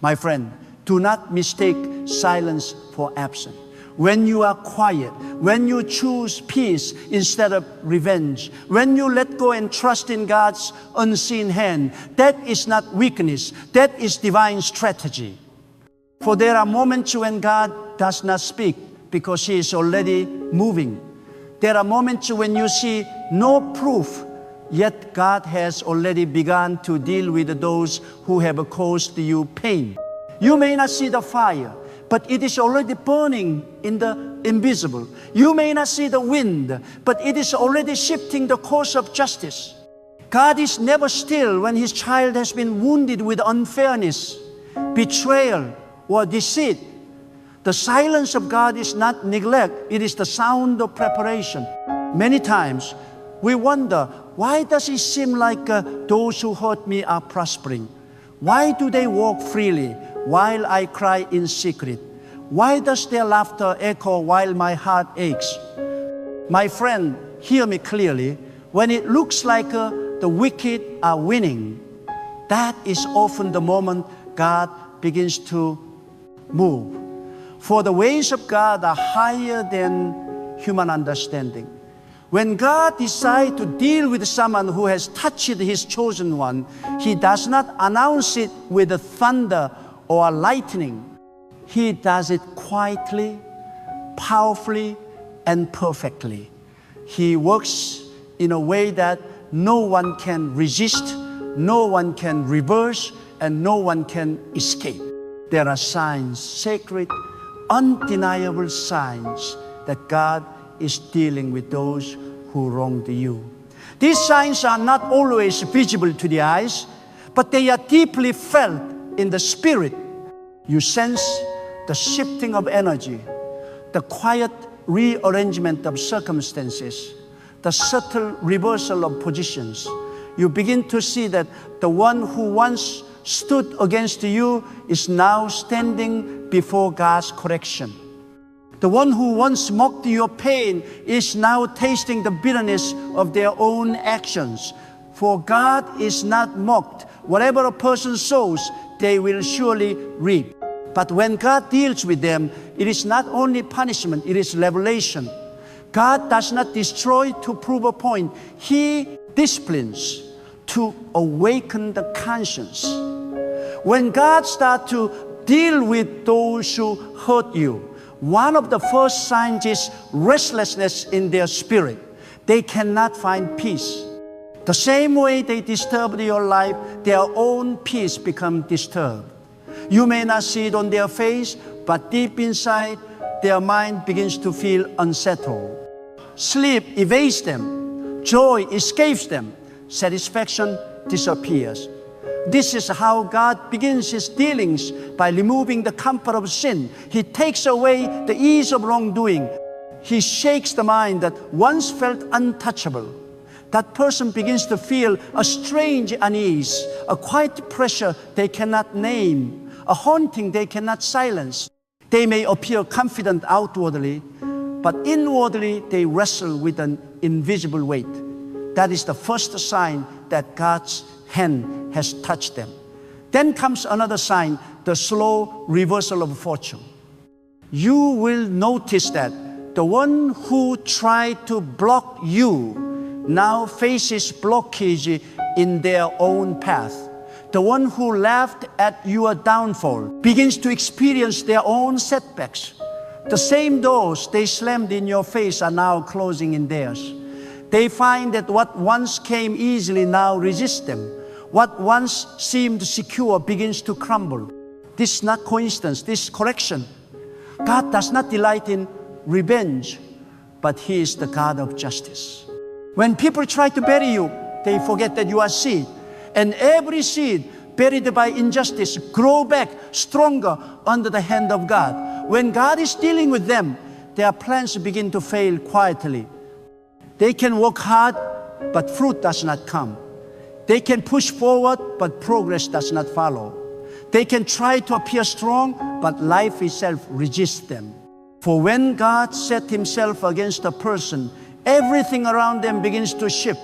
My friend, do not mistake silence for absence. When you are quiet, when you choose peace instead of revenge, when you let go and trust in God's unseen hand, that is not weakness, that is divine strategy. For there are moments when God does not speak because He is already moving. There are moments when you see no proof, yet God has already begun to deal with those who have caused you pain. You may not see the fire, but it is already burning in the invisible. You may not see the wind, but it is already shifting the course of justice. God is never still when His child has been wounded with unfairness, betrayal, or deceit. The silence of God is not neglect, it is the sound of preparation. Many times we wonder, why does it seem like those who hurt me are prospering? Why do they walk freely while I cry in secret? Why does their laughter echo while my heart aches? My friend, hear me clearly. When it looks like the wicked are winning, that is often the moment God begins to move. For the ways of God are higher than human understanding. When God decides to deal with someone who has touched His chosen one, He does not announce it with thunder or lightning. He does it quietly, powerfully, and perfectly. He works in a way that no one can resist, no one can reverse, and no one can escape. There are signs, sacred, undeniable signs that God is dealing with those who wronged you. These signs are not always visible to the eyes, but they are deeply felt in the spirit. You sense the shifting of energy, the quiet rearrangement of circumstances, the subtle reversal of positions. You begin to see that the one who once stood against you is now standing before God's correction. The one who once mocked your pain is now tasting the bitterness of their own actions. For God is not mocked. Whatever a person sows, they will surely reap. But when God deals with them, it is not only punishment, it is revelation. God does not destroy to prove a point. He disciplines to awaken the conscience. When God starts to deal with those who hurt you, one of the first signs is restlessness in their spirit. They cannot find peace. The same way they disturbed your life, their own peace becomes disturbed. You may not see it on their face, but deep inside, their mind begins to feel unsettled. Sleep evades them. Joy escapes them. Satisfaction disappears. This is how God begins His dealings, by removing the comfort of sin. He takes away the ease of wrongdoing. He shakes the mind that once felt untouchable. That person begins to feel a strange unease, a quiet pressure they cannot name, a haunting they cannot silence. They may appear confident outwardly, but inwardly they wrestle with an invisible weight. That is the first sign that God's hand has touched them. Then comes another sign, the slow reversal of fortune. You will notice that the one who tried to block you now faces blockage in their own path. The one who laughed at your downfall begins to experience their own setbacks. The same doors they slammed in your face are now closing in theirs. They find that what once came easily now resists them. What once seemed secure begins to crumble. This is not coincidence, this is correction. God does not delight in revenge, but He is the God of justice. When people try to bury you, they forget that you are seed. And every seed buried by injustice grow back stronger under the hand of God. When God is dealing with them, their plans begin to fail quietly. They can work hard, but fruit does not come. They can push forward, but progress does not follow. They can try to appear strong, but life itself resists them. For when God set Himself against a person, everything around them begins to shift.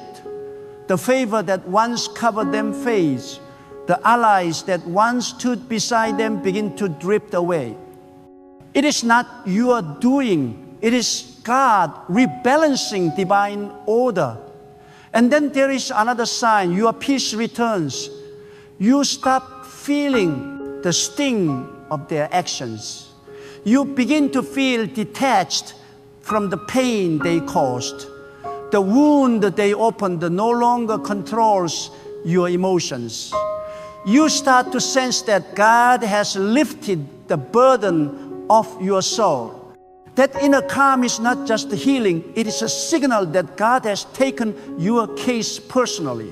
The favor that once covered them fades. The allies that once stood beside them begin to drift away. It is not your doing. It is God rebalancing divine order. And then there is another sign. Your peace returns. You stop feeling the sting of their actions. You begin to feel detached from the pain they caused. The wound that they opened no longer controls your emotions. You start to sense that God has lifted the burden of your soul. That inner calm is not just healing, it is a signal that God has taken your case personally.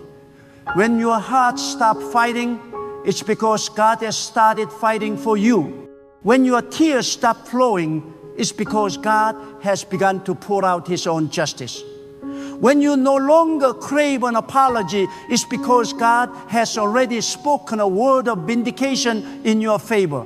When your heart stops fighting, it's because God has started fighting for you. When your tears stop flowing, it's because God has begun to pour out His own justice. When you no longer crave an apology, it's because God has already spoken a word of vindication in your favor.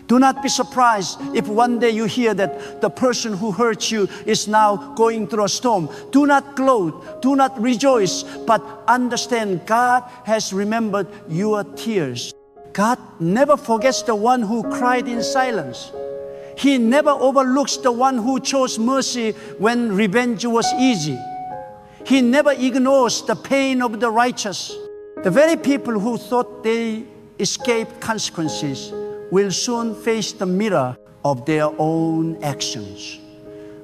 Do not be surprised if one day you hear that the person who hurt you is now going through a storm. Do not gloat, do not rejoice, but understand God has remembered your tears. God never forgets the one who cried in silence. He never overlooks the one who chose mercy when revenge was easy. He never ignores the pain of the righteous. The very people who thought they escaped consequences will soon face the mirror of their own actions.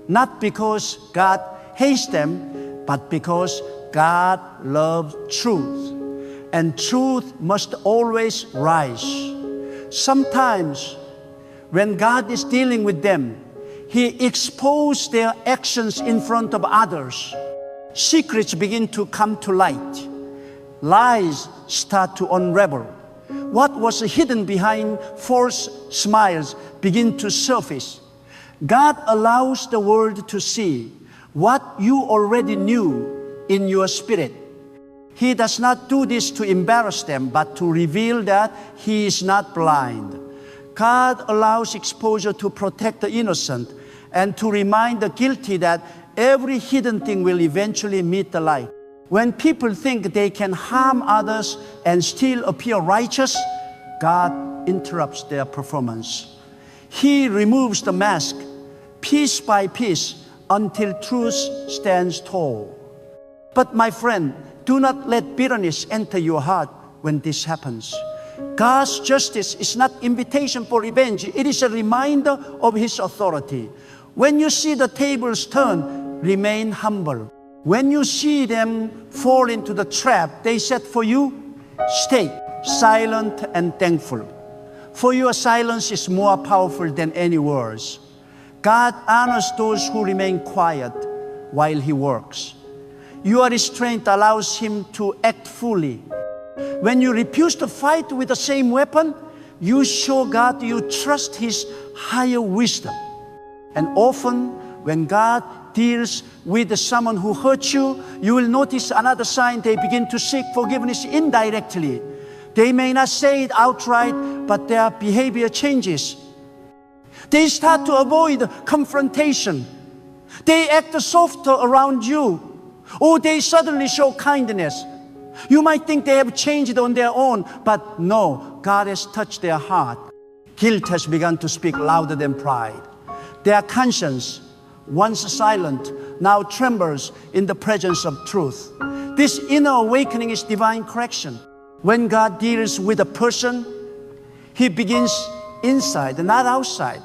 Not because God hates them, but because God loves truth. And truth must always rise. Sometimes, when God is dealing with them, He exposes their actions in front of others. Secrets begin to come to light. Lies start to unravel. What was hidden behind false smiles begin to surface. God allows the world to see what you already knew in your spirit. He does not do this to embarrass them, but to reveal that He is not blind. God allows exposure to protect the innocent and to remind the guilty that every hidden thing will eventually meet the light. When people think they can harm others and still appear righteous, God interrupts their performance. He removes the mask piece by piece until truth stands tall. But my friend, do not let bitterness enter your heart when this happens. God's justice is not invitation for revenge. It is a reminder of His authority. When you see the tables turn, remain humble. When you see them fall into the trap they set for you, stay silent and thankful. For your silence is more powerful than any words. God honors those who remain quiet while He works. Your restraint allows Him to act fully. When you refuse to fight with the same weapon, you show God you trust His higher wisdom. And often, when God deals with someone who hurt you, you will notice another sign. They begin to seek forgiveness indirectly. They may not say it outright, but their behavior changes. They start to avoid confrontation. They act softer around you, or they suddenly show kindness. You might think they have changed on their own, but no, God has touched their heart. Guilt has begun to speak louder than pride. Their conscience, once silent, now trembles in the presence of truth. This inner awakening is divine correction. When God deals with a person, He begins inside and not outside.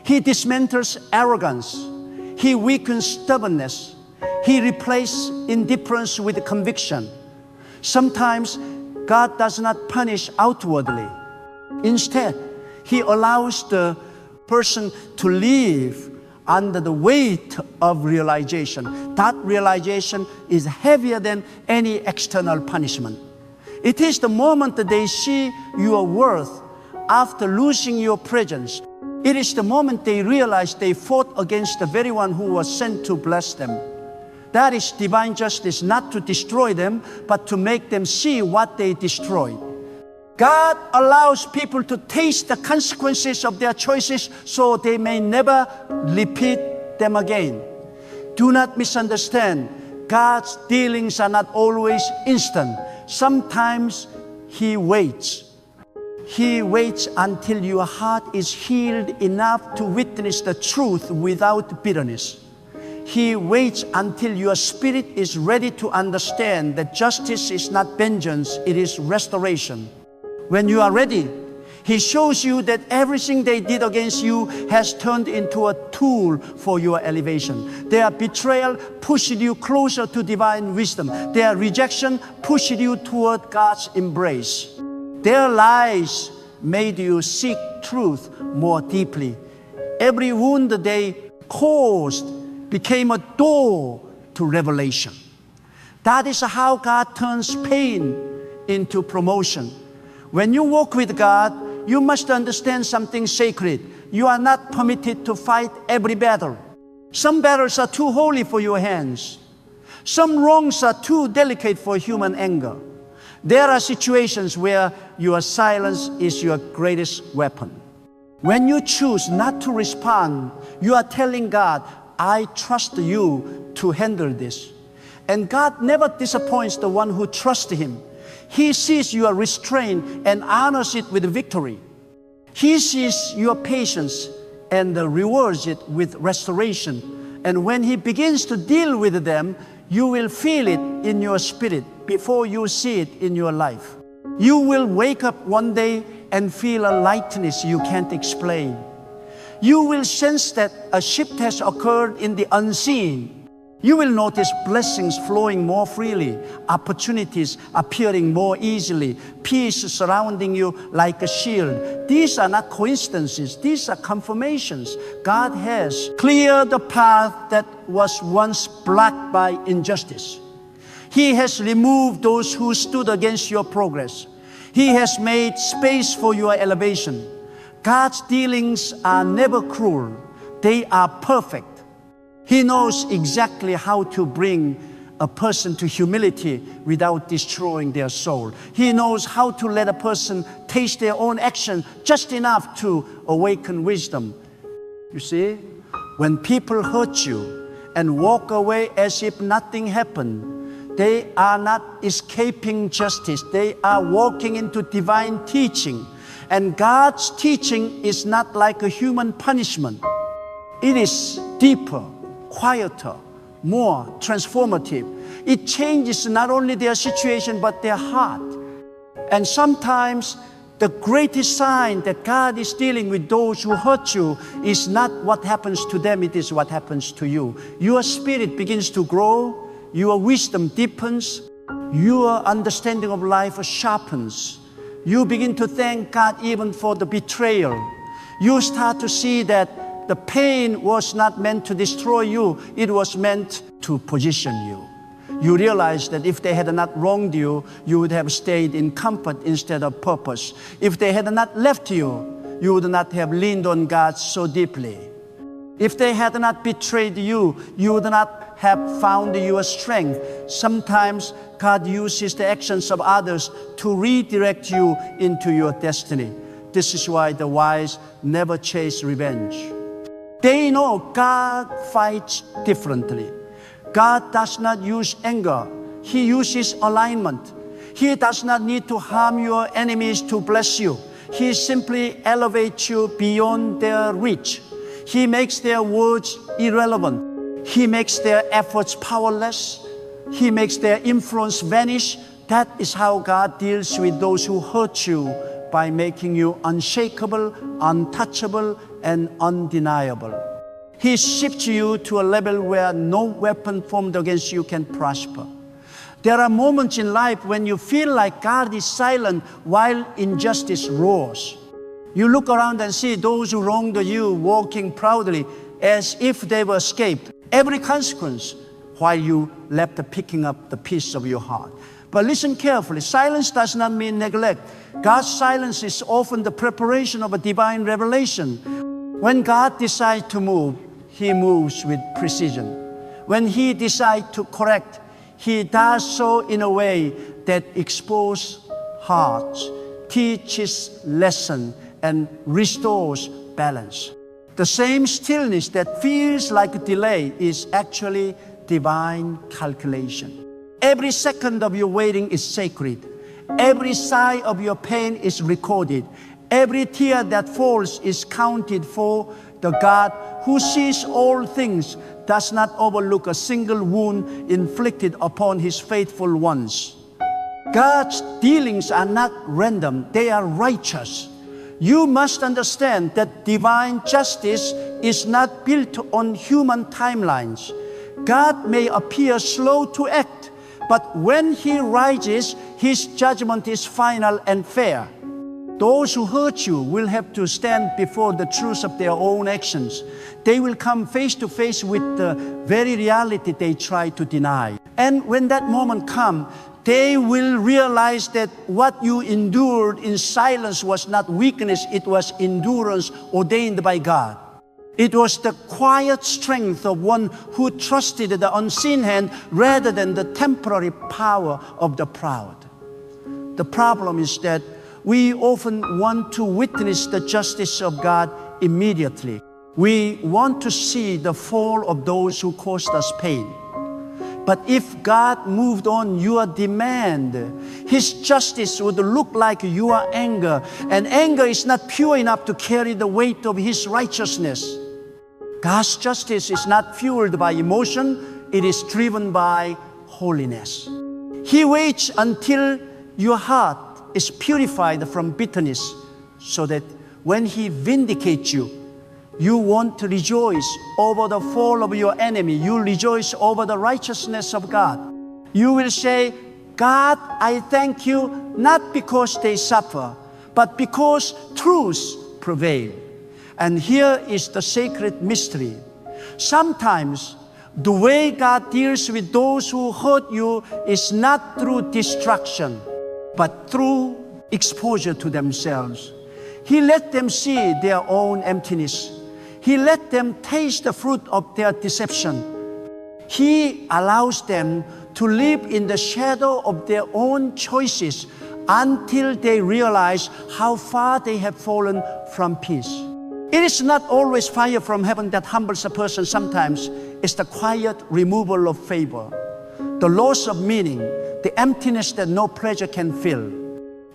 He dismantles arrogance. He weakens stubbornness. He replaces indifference with conviction. Sometimes God does not punish outwardly. Instead, He allows the person to live under the weight of realization. That realization is heavier than any external punishment. It is the moment that they see your worth after losing your presence. It is the moment they realize they fought against the very one who was sent to bless them. That is divine justice, not to destroy them, but to make them see what they destroyed. God allows people to taste the consequences of their choices so they may never repeat them again. Do not misunderstand. God's dealings are not always instant. Sometimes He waits. He waits until your heart is healed enough to witness the truth without bitterness. He waits until your spirit is ready to understand that justice is not vengeance, it is restoration. When you are ready, He shows you that everything they did against you has turned into a tool for your elevation. Their betrayal pushed you closer to divine wisdom. Their rejection pushed you toward God's embrace. Their lies made you seek truth more deeply. Every wound they caused became a door to revelation. That is how God turns pain into promotion. When you walk with God, you must understand something sacred. You are not permitted to fight every battle. Some battles are too holy for your hands. Some wrongs are too delicate for human anger. There are situations where your silence is your greatest weapon. When you choose not to respond, you are telling God, I trust you to handle this. And God never disappoints the one who trusts Him. He sees your restraint and honors it with victory. He sees your patience and rewards it with restoration. And when He begins to deal with them, you will feel it in your spirit before you see it in your life. You will wake up one day and feel a lightness you can't explain. You will sense that a shift has occurred in the unseen. You will notice blessings flowing more freely, opportunities appearing more easily, peace surrounding you like a shield. These are not coincidences, these are confirmations. God has cleared the path that was once blocked by injustice. He has removed those who stood against your progress. He has made space for your elevation. God's dealings are never cruel. They are perfect. He knows exactly how to bring a person to humility without destroying their soul. He knows how to let a person taste their own action just enough to awaken wisdom. You see, when people hurt you and walk away as if nothing happened, they are not escaping justice. They are walking into divine teaching. And God's teaching is not like a human punishment. It is deeper, quieter, more transformative. It changes not only their situation, but their heart. And sometimes the greatest sign that God is dealing with those who hurt you is not what happens to them, it is what happens to you. Your spirit begins to grow, your wisdom deepens, your understanding of life sharpens. You begin to thank God even for the betrayal. You start to see that the pain was not meant to destroy you, it was meant to position you. You realize that if they had not wronged you, you would have stayed in comfort instead of purpose. If they had not left you, you would not have leaned on God so deeply. If they had not betrayed you, you would not have found your strength. Sometimes God uses the actions of others to redirect you into your destiny. This is why the wise never chase revenge. They know God fights differently. God does not use anger. He uses alignment. He does not need to harm your enemies to bless you. He simply elevates you beyond their reach. He makes their words irrelevant. He makes their efforts powerless. He makes their influence vanish. That is how God deals with those who hurt you, by making you unshakable, untouchable, and undeniable. He shifts you to a level where no weapon formed against you can prosper. There are moments in life when you feel like God is silent while injustice roars. You look around and see those who wronged you walking proudly as if they were escaped every consequence, while you left picking up the piece of your heart. But listen carefully, silence does not mean neglect. God's silence is often the preparation of a divine revelation. When God decides to move, He moves with precision. When He decides to correct, He does so in a way that exposes hearts, teaches lesson, and restores balance. The same stillness that feels like a delay is actually divine calculation. Every second of your waiting is sacred. Every sigh of your pain is recorded. Every tear that falls is counted, for the God who sees all things does not overlook a single wound inflicted upon His faithful ones. God's dealings are not random, they are righteous. You must understand that divine justice is not built on human timelines. God may appear slow to act, but when He rises, His judgment is final and fair. Those who hurt you will have to stand before the truth of their own actions. They will come face to face with the very reality they try to deny. And when that moment comes, they will realize that what you endured in silence was not weakness, it was endurance ordained by God. It was the quiet strength of one who trusted the unseen hand rather than the temporary power of the proud. The problem is that we often want to witness the justice of God immediately. We want to see the fall of those who caused us pain. But if God moved on your demand, His justice would look like your anger, and anger is not pure enough to carry the weight of His righteousness. God's justice is not fueled by emotion, it is driven by holiness. He waits until your heart is purified from bitterness, so that when He vindicates you, you won't rejoice over the fall of your enemy. You rejoice over the righteousness of God. You will say, God, I thank you not because they suffer, but because truth prevails. And here is the sacred mystery. Sometimes the way God deals with those who hurt you is not through destruction, but through exposure to themselves. He let them see their own emptiness. He let them taste the fruit of their deception. He allows them to live in the shadow of their own choices until they realize how far they have fallen from peace. It is not always fire from heaven that humbles a person. Sometimes it's the quiet removal of favor, the loss of meaning, the emptiness that no pleasure can fill.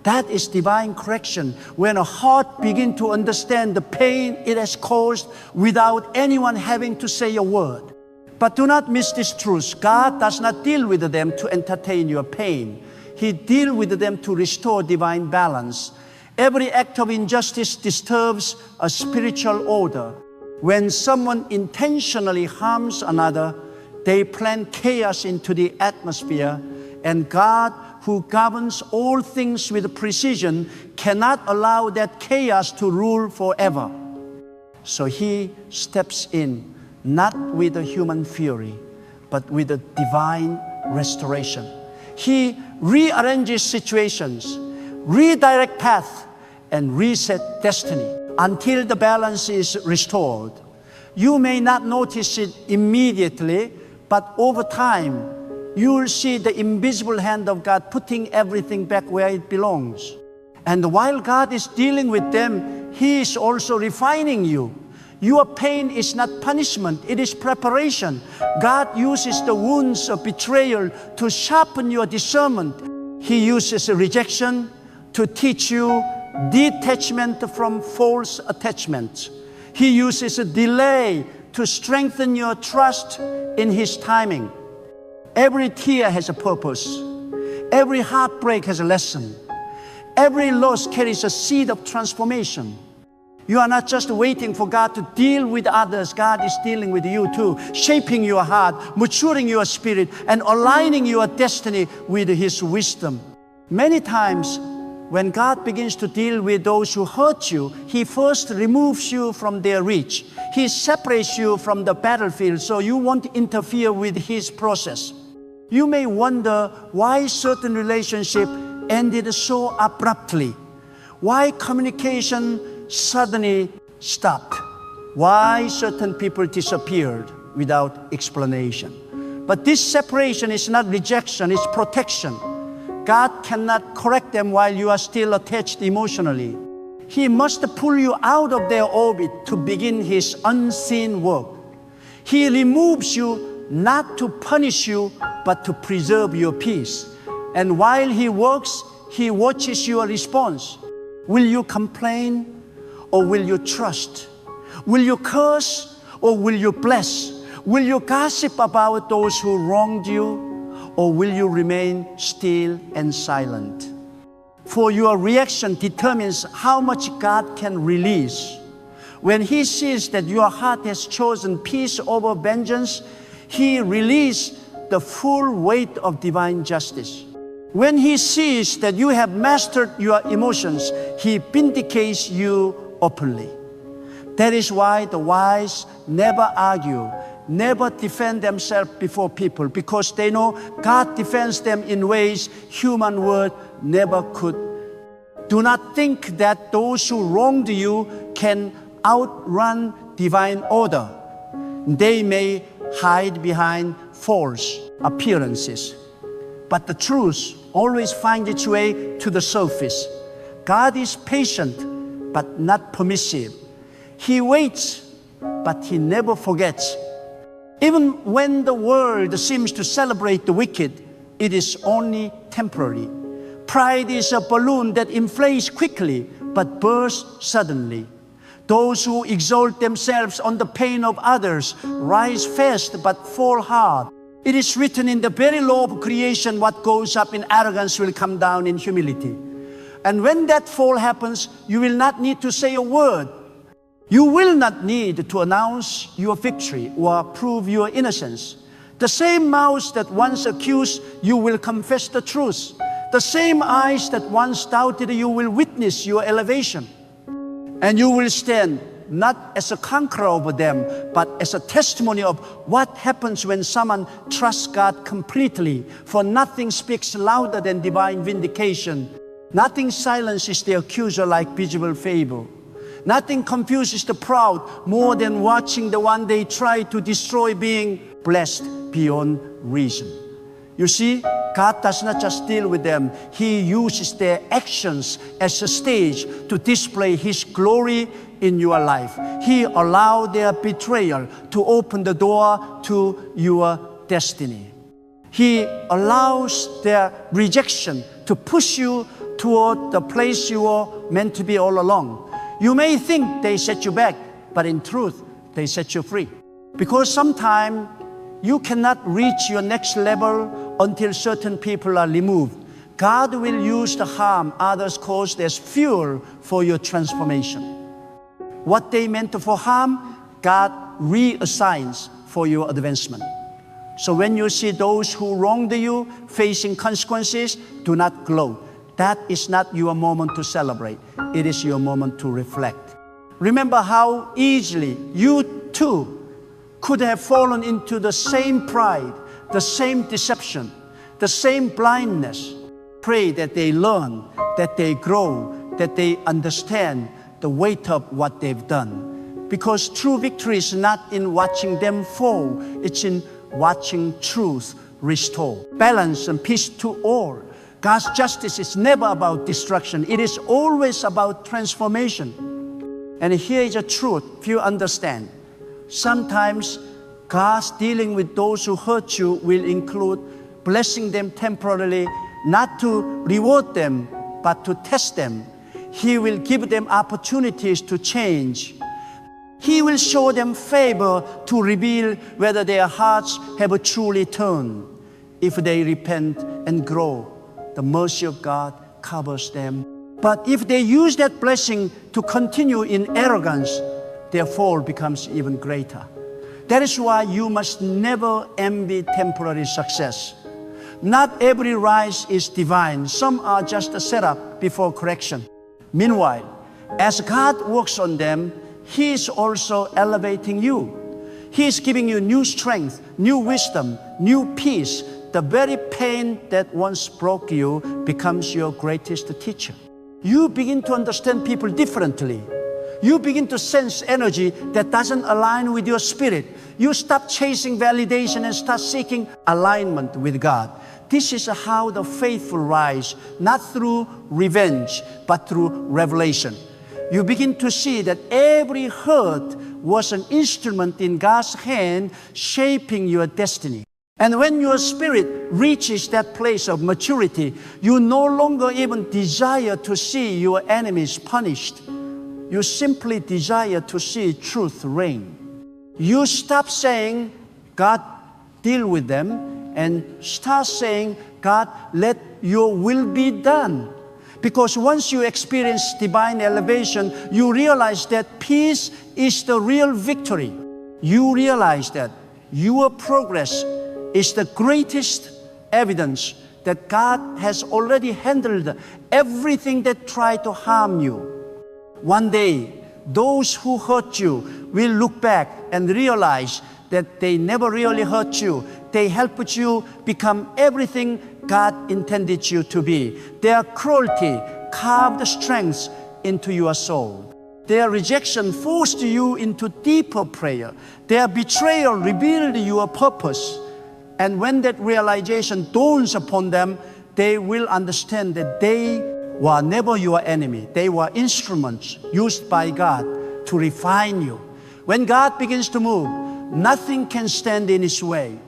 That is divine correction, when a heart begins to understand the pain it has caused without anyone having to say a word. But do not miss this truth. God does not deal with them to entertain your pain. He deals with them to restore divine balance. Every act of injustice disturbs a spiritual order. When someone intentionally harms another, they plant chaos into the atmosphere, and God, who governs all things with precision, cannot allow that chaos to rule forever. So He steps in, not with a human fury, but with a divine restoration. He rearranges situations, redirects paths, and reset destiny until the balance is restored. You may not notice it immediately, but over time, you will see the invisible hand of God putting everything back where it belongs. And while God is dealing with them, He is also refining you. Your pain is not punishment, it is preparation. God uses the wounds of betrayal to sharpen your discernment. He uses rejection to teach you detachment from false attachments. He uses a delay to strengthen your trust in His timing. Every tear has a purpose. Every heartbreak has a lesson. Every loss carries a seed of transformation. You are not just waiting for God to deal with others. God is dealing with you too, shaping your heart, maturing your spirit, and aligning your destiny with His wisdom. Many times, when God begins to deal with those who hurt you, He first removes you from their reach. He separates you from the battlefield so you won't interfere with His process. You may wonder why certain relationship ended so abruptly, why communication suddenly stopped, why certain people disappeared without explanation. But this separation is not rejection, it's protection. God cannot correct them while you are still attached emotionally. He must pull you out of their orbit to begin His unseen work. He removes you not to punish you, but to preserve your peace. And while He works, He watches your response. Will you complain or will you trust? Will you curse or will you bless? Will you gossip about those who wronged you or will you remain still and silent? For your reaction determines how much God can release. When He sees that your heart has chosen peace over vengeance, He releases the full weight of divine justice. When He sees that you have mastered your emotions, He vindicates you openly. That is why the wise never argue, never defend themselves before people, because they know God defends them in ways human word never could. Do not think that those who wronged you can outrun divine order. They may hide behind false appearances, but the truth always finds its way to the surface. God is patient, but not permissive. He waits, but He never forgets. Even when the world seems to celebrate the wicked, it is only temporary. Pride is a balloon that inflates quickly, but bursts suddenly. Those who exalt themselves on the pain of others rise fast but fall hard. It is written in the very law of creation, what goes up in arrogance will come down in humility. And when that fall happens, you will not need to say a word. You will not need to announce your victory or prove your innocence. The same mouth that once accused you will confess the truth. The same eyes that once doubted you will witness your elevation. And you will stand not as a conqueror over them, but as a testimony of what happens when someone trusts God completely. For nothing speaks louder than divine vindication. Nothing silences the accuser like visible favor. Nothing confuses the proud more than watching the one they try to destroy being blessed beyond reason. You see, God does not just deal with them. He uses their actions as a stage to display His glory in your life. He allowed their betrayal to open the door to your destiny. He allows their rejection to push you toward the place you were meant to be all along. You may think they set you back, but in truth, they set you free. Because sometimes you cannot reach your next level until certain people are removed. God will use the harm others caused as fuel for your transformation. What they meant for harm, God reassigns for your advancement. So when you see those who wronged you facing consequences, do not gloat. That is not your moment to celebrate. It is your moment to reflect. Remember how easily you too could have fallen into the same pride, the same deception, the same blindness. Pray that they learn, that they grow, that they understand the weight of what they've done. Because true victory is not in watching them fall, it's in watching truth restore. Balance and peace to all. God's justice is never about destruction. It is always about transformation. And here is a truth, if you understand. Sometimes God's dealing with those who hurt you will include blessing them temporarily, not to reward them, but to test them. He will give them opportunities to change. He will show them favor to reveal whether their hearts have truly turned. If they repent and grow, the mercy of God covers them. But if they use that blessing to continue in arrogance, their fall becomes even greater. That is why you must never envy temporary success. Not every rise is divine. Some are just a setup before correction. Meanwhile, as God works on them, He is also elevating you. He is giving you new strength, new wisdom, new peace. The very pain that once broke you becomes your greatest teacher. You begin to understand people differently. You begin to sense energy that doesn't align with your spirit. You stop chasing validation and start seeking alignment with God. This is how the faithful rise, not through revenge, but through revelation. You begin to see that every hurt was an instrument in God's hand shaping your destiny. And when your spirit reaches that place of maturity, you no longer even desire to see your enemies punished. You simply desire to see truth reign. You stop saying, God, deal with them, and start saying, God, let your will be done. Because once you experience divine elevation, you realize that peace is the real victory. You realize that your progress is the greatest evidence that God has already handled everything that tried to harm you. One day, those who hurt you will look back and realize that they never really hurt you. They helped you become everything God intended you to be. Their cruelty carved strength into your soul. Their rejection forced you into deeper prayer. Their betrayal revealed your purpose. And when that realization dawns upon them, they will understand that they were never your enemy. They were instruments used by God to refine you. When God begins to move, nothing can stand in His way.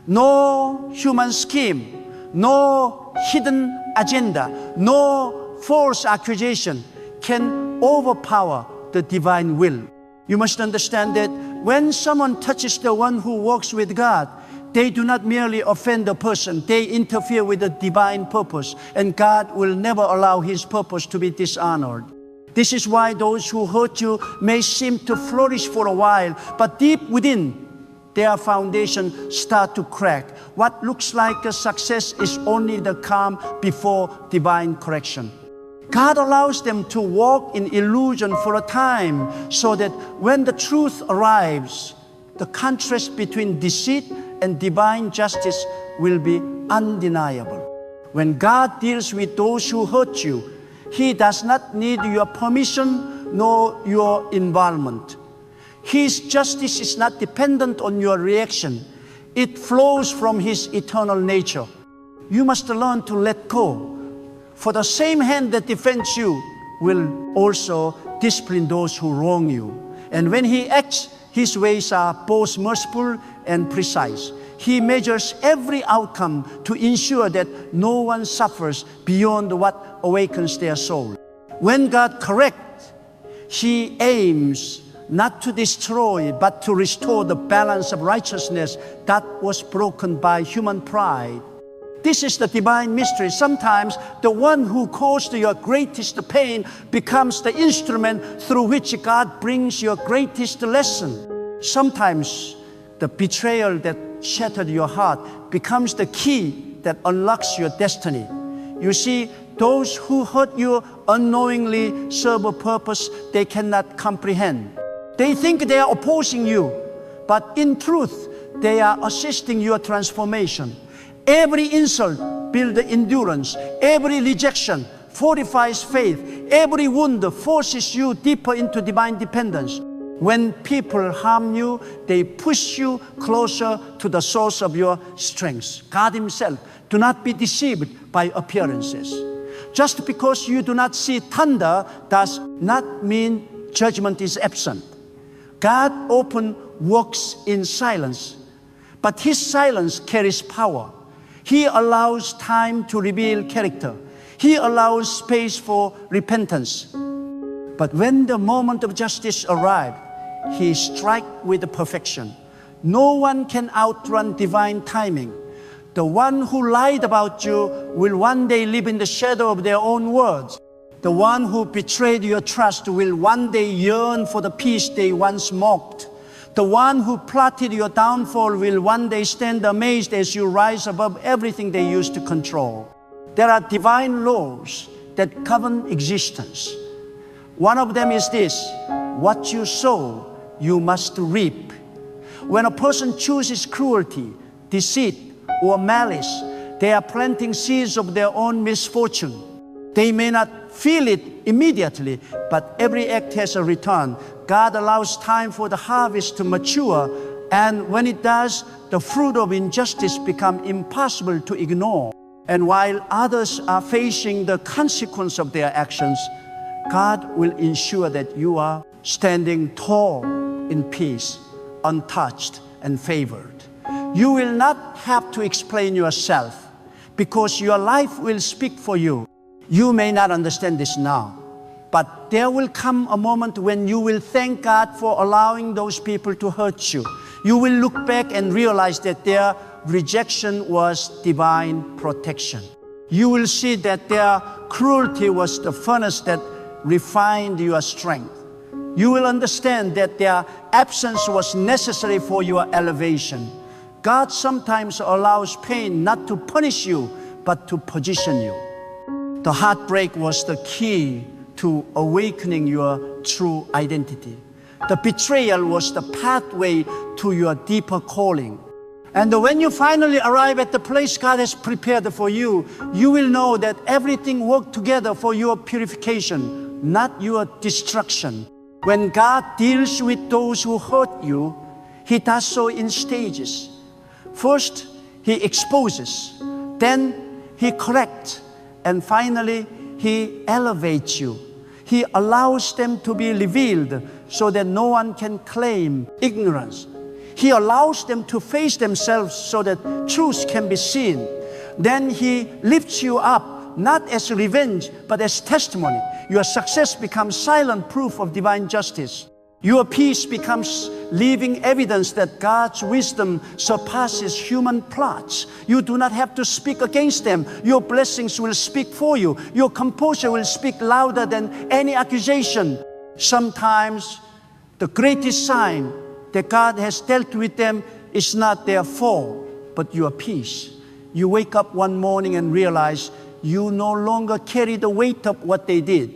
No human scheme, no hidden agenda, no false accusation can overpower the divine will. You must understand that when someone touches the one who walks with God, they do not merely offend the person, they interfere with the divine purpose, and God will never allow His purpose to be dishonored. This is why those who hurt you may seem to flourish for a while, but deep within, their foundation start to crack. What looks like a success is only the calm before divine correction. God allows them to walk in illusion for a time so that when the truth arrives, the contrast between deceit and divine justice will be undeniable. When God deals with those who hurt you, He does not need your permission nor your involvement. His justice is not dependent on your reaction. It flows from His eternal nature. You must learn to let go. For the same hand that defends you will also discipline those who wrong you. And when He acts, His ways are both merciful and precise. He measures every outcome to ensure that no one suffers beyond what awakens their soul. When God corrects, He aims not to destroy, but to restore the balance of righteousness that was broken by human pride. This is the divine mystery. Sometimes the one who caused your greatest pain becomes the instrument through which God brings your greatest lesson. Sometimes the betrayal that shattered your heart becomes the key that unlocks your destiny. You see, those who hurt you unknowingly serve a purpose they cannot comprehend. They think they are opposing you, but in truth, they are assisting your transformation. Every insult builds endurance. Every rejection fortifies faith. Every wound forces you deeper into divine dependence. When people harm you, they push you closer to the source of your strength, God Himself. Do not be deceived by appearances. Just because you do not see thunder does not mean judgment is absent. God often works in silence, but His silence carries power. He allows time to reveal character. He allows space for repentance. But when the moment of justice arrives, He strikes with perfection. No one can outrun divine timing. The one who lied about you will one day live in the shadow of their own words. The one who betrayed your trust will one day yearn for the peace they once mocked. The one who plotted your downfall will one day stand amazed as you rise above everything they used to control. There are divine laws that govern existence. One of them is this: what you sow, you must reap. When a person chooses cruelty, deceit, or malice, they are planting seeds of their own misfortune. They may not feel it immediately, but every act has a return. God allows time for the harvest to mature, and when it does, the fruit of injustice becomes impossible to ignore. And while others are facing the consequence of their actions, God will ensure that you are standing tall. in peace, untouched and favored. You will not have to explain yourself because your life will speak for you. You may not understand this now, but there will come a moment when you will thank God for allowing those people to hurt you. You will look back and realize that their rejection was divine protection. You will see that their cruelty was the furnace that refined your strength. You will understand that their absence was necessary for your elevation. God sometimes allows pain not to punish you, but to position you. The heartbreak was the key to awakening your true identity. The betrayal was the pathway to your deeper calling. And when you finally arrive at the place God has prepared for you, you will know that everything worked together for your purification, not your destruction. When God deals with those who hurt you, He does so in stages. First, He exposes, then He corrects, and finally, He elevates you. He allows them to be revealed so that no one can claim ignorance. He allows them to face themselves so that truth can be seen. Then He lifts you up, not as revenge, but as testimony. Your success becomes silent proof of divine justice. Your peace becomes living evidence that God's wisdom surpasses human plots. You do not have to speak against them. Your blessings will speak for you. Your composure will speak louder than any accusation. Sometimes the greatest sign that God has dealt with them is not their fall, but your peace. You wake up one morning and realize you no longer carry the weight of what they did.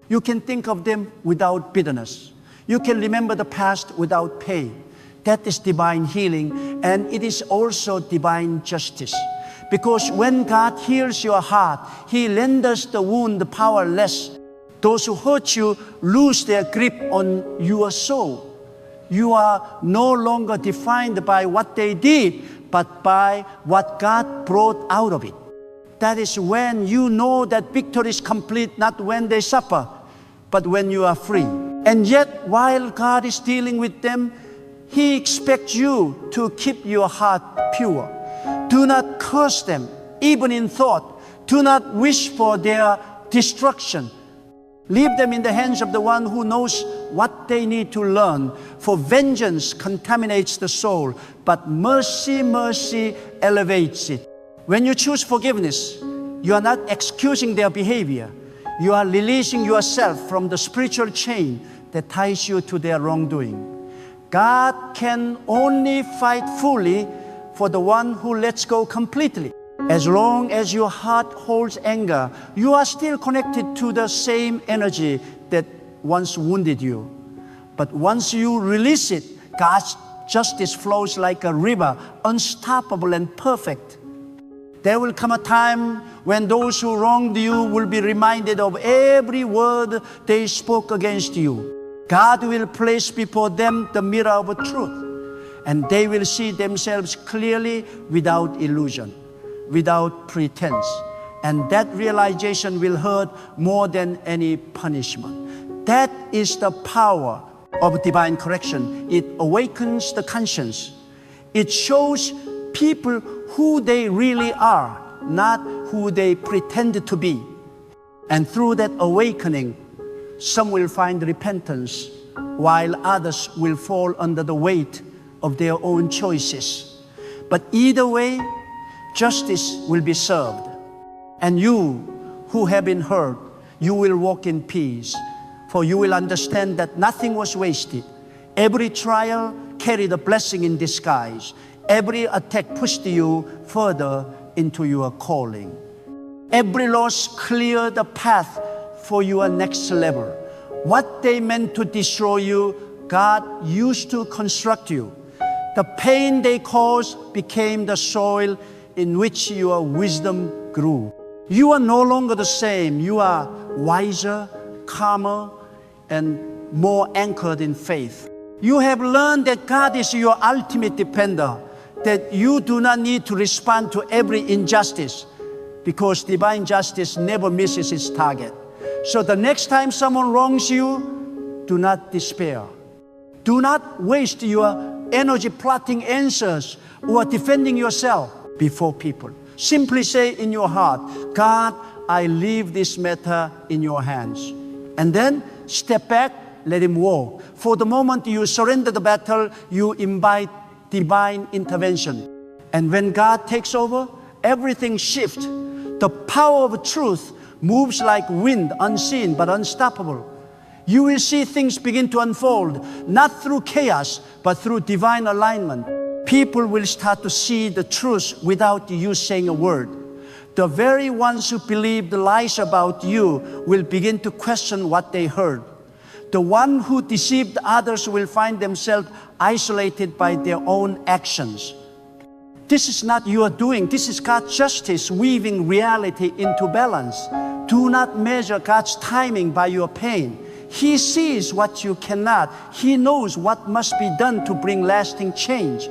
You can think of them without bitterness. You can remember the past without pain. That is divine healing, and it is also divine justice. Because when God heals your heart, He renders the wound powerless. Those who hurt you lose their grip on your soul. You are no longer defined by what they did, but by what God brought out of it. That is when you know that victory is complete, not when they suffer, but when you are free. And yet, while God is dealing with them, He expects you to keep your heart pure. Do not curse them, even in thought. Do not wish for their destruction. Leave them in the hands of the one who knows what they need to learn. For vengeance contaminates the soul, but mercy elevates it. When you choose forgiveness, you are not excusing their behavior. You are releasing yourself from the spiritual chain that ties you to their wrongdoing. God can only fight fully for the one who lets go completely. As long as your heart holds anger, you are still connected to the same energy that once wounded you. But once you release it, God's justice flows like a river, unstoppable and perfect. There will come a time when those who wronged you will be reminded of every word they spoke against you. God will place before them the mirror of truth, and they will see themselves clearly without illusion, without pretense. And that realization will hurt more than any punishment. That is the power of divine correction. It awakens the conscience. It shows people who they really are, not who they pretend to be. And through that awakening, some will find repentance, while others will fall under the weight of their own choices. But either way, justice will be served. And you who have been hurt, you will walk in peace, for you will understand that nothing was wasted. Every trial carried a blessing in disguise. Every attack pushed you further into your calling. Every loss cleared the path for your next level. What they meant to destroy you, God used to construct you. The pain they caused became the soil in which your wisdom grew. You are no longer the same. You are wiser, calmer, and more anchored in faith. You have learned that God is your ultimate defender, that you do not need to respond to every injustice, because divine justice never misses its target. So the next time someone wrongs you, do not despair. Do not waste your energy plotting answers or defending yourself before people. Simply say in your heart, God, I leave this matter in your hands. And then step back, let him walk. For the moment you surrender the battle, you invite divine intervention. And when God takes over, everything shifts. The power of truth moves like wind, unseen but unstoppable. You will see things begin to unfold, not through chaos, but through divine alignment. People will start to see the truth without you saying a word. The very ones who believe the lies about you will begin to question what they heard. The one who deceived others will find themselves isolated by their own actions. This is not your doing. This is God's justice weaving reality into balance. Do not measure God's timing by your pain. He sees what you cannot. He knows what must be done to bring lasting change.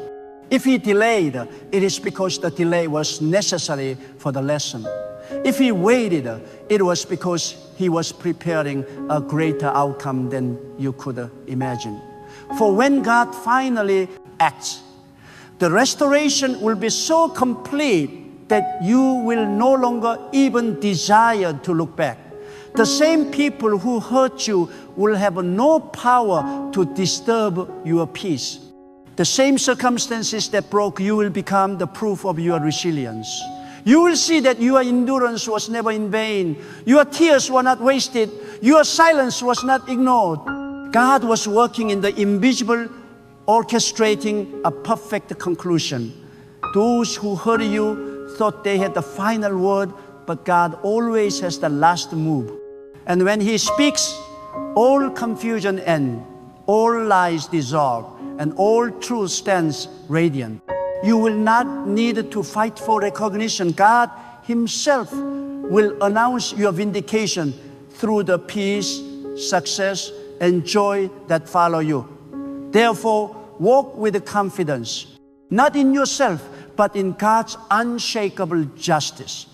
If He delayed, it is because the delay was necessary for the lesson. If He waited, it was because He was preparing a greater outcome than you could imagine. For when God finally acts, the restoration will be so complete that you will no longer even desire to look back. The same people who hurt you will have no power to disturb your peace. The same circumstances that broke you will become the proof of your resilience. You will see that your endurance was never in vain. Your tears were not wasted. Your silence was not ignored. God was working in the invisible, orchestrating a perfect conclusion. Those who hurt you thought they had the final word, but God always has the last move. And when He speaks, all confusion ends, all lies dissolve, and all truth stands radiant. You will not need to fight for recognition. God Himself will announce your vindication through the peace, success, and joy that follow you. Therefore, walk with confidence, not in yourself, but in God's unshakable justice.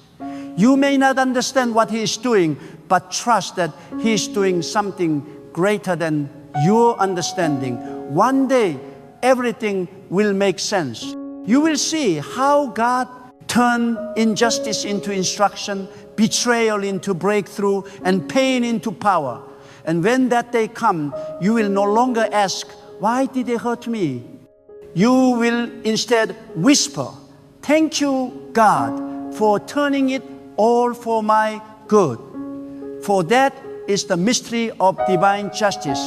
You may not understand what He is doing, but trust that He is doing something greater than your understanding. One day, everything will make sense. You will see how God turned injustice into instruction, betrayal into breakthrough, and pain into power. And when that day comes, you will no longer ask, why did they hurt me? You will instead whisper, thank you, God, for turning it all for my good. For that is the mystery of divine justice.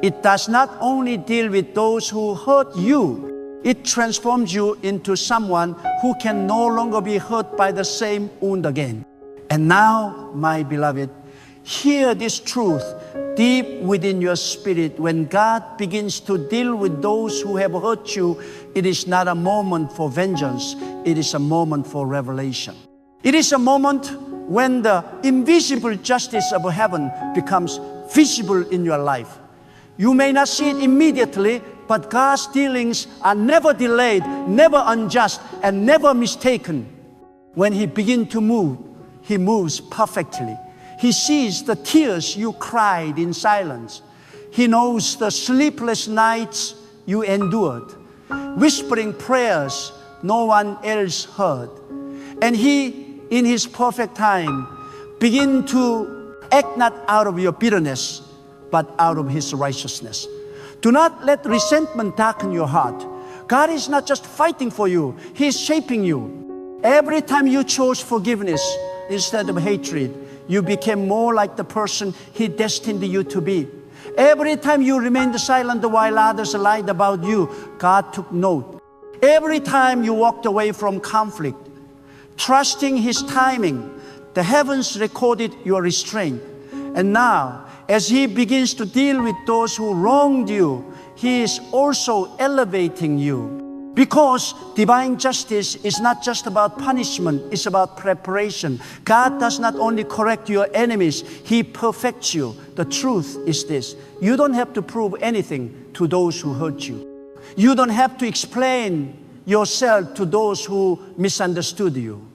It does not only deal with those who hurt you, it transforms you into someone who can no longer be hurt by the same wound again. And now, my beloved, hear this truth deep within your spirit. When God begins to deal with those who have hurt you, it is not a moment for vengeance. It is a moment for revelation. It is a moment when the invisible justice of heaven becomes visible in your life. You may not see it immediately, but God's dealings are never delayed, never unjust, and never mistaken. When He begins to move, He moves perfectly. He sees the tears you cried in silence. He knows the sleepless nights you endured, whispering prayers no one else heard. And He, in His perfect time, begins to act not out of your bitterness, but out of His righteousness. Do not let resentment darken your heart. God is not just fighting for you, He is shaping you. Every time you chose forgiveness instead of hatred, you became more like the person He destined you to be. Every time you remained silent while others lied about you, God took note. Every time you walked away from conflict, trusting His timing, the heavens recorded your restraint. And now, as He begins to deal with those who wronged you, He is also elevating you. Because divine justice is not just about punishment, it's about preparation. God does not only correct your enemies, He perfects you. The truth is this: you don't have to prove anything to those who hurt you. You don't have to explain yourself to those who misunderstood you.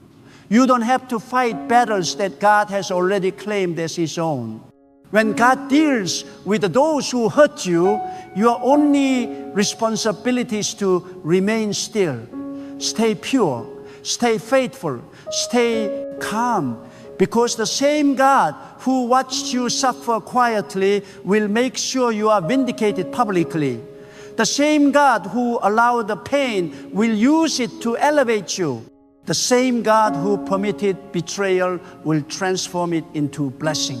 You don't have to fight battles that God has already claimed as His own. When God deals with those who hurt you, your only responsibility is to remain still, stay pure, stay faithful, stay calm, because the same God who watched you suffer quietly will make sure you are vindicated publicly. The same God who allowed the pain will use it to elevate you. The same God who permitted betrayal will transform it into blessing.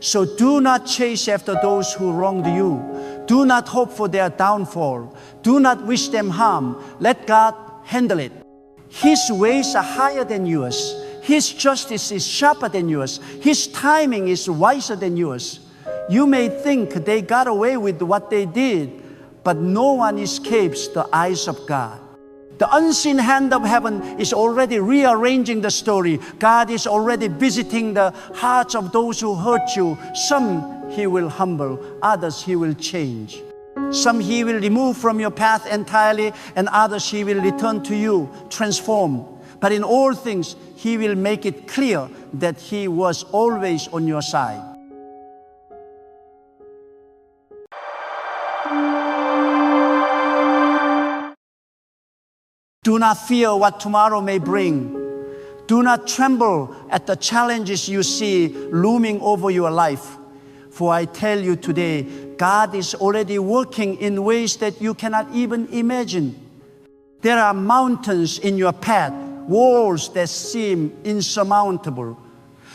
So do not chase after those who wronged you. Do not hope for their downfall. Do not wish them harm. Let God handle it. His ways are higher than yours. His justice is sharper than yours. His timing is wiser than yours. You may think they got away with what they did, but no one escapes the eyes of God. The unseen hand of heaven is already rearranging the story. God is already visiting the hearts of those who hurt you. Some He will humble, others He will change. Some He will remove from your path entirely, and others He will return to you, transformed. But in all things, He will make it clear that He was always on your side. Do not fear what tomorrow may bring. Do not tremble at the challenges you see looming over your life. For I tell you today, God is already working in ways that you cannot even imagine. There are mountains in your path, walls that seem insurmountable,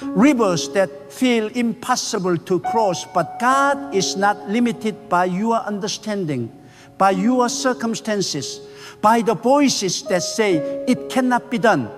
rivers that feel impossible to cross. But God is not limited by your understanding, by your circumstances, by the voices that say it cannot be done.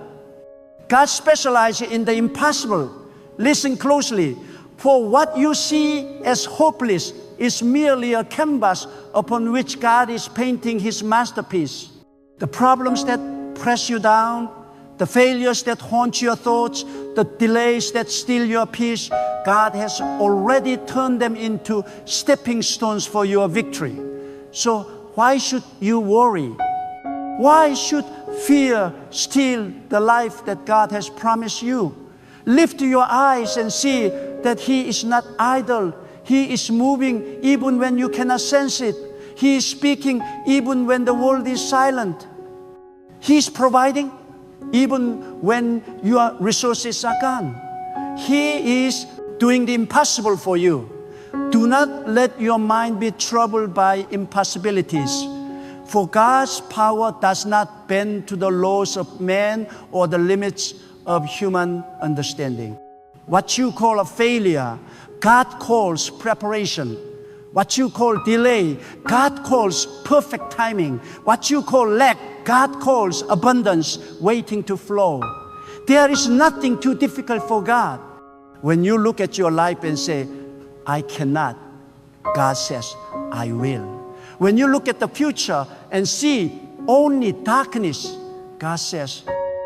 God specializes in the impossible. Listen closely. For what you see as hopeless is merely a canvas upon which God is painting His masterpiece. The problems that press you down, the failures that haunt your thoughts, the delays that steal your peace, God has already turned them into stepping stones for your victory. So why should you worry? Why should fear steal the life that God has promised you? Lift your eyes and see that He is not idle. He is moving even when you cannot sense it. He is speaking even when the world is silent. He is providing even when your resources are gone. He is doing the impossible for you. Do not let your mind be troubled by impossibilities. For God's power does not bend to the laws of man or the limits of human understanding. What you call a failure, God calls preparation. What you call delay, God calls perfect timing. What you call lack, God calls abundance waiting to flow. There is nothing too difficult for God. When you look at your life and say, I cannot, God says, I will. When you look at the future and see only darkness, God says,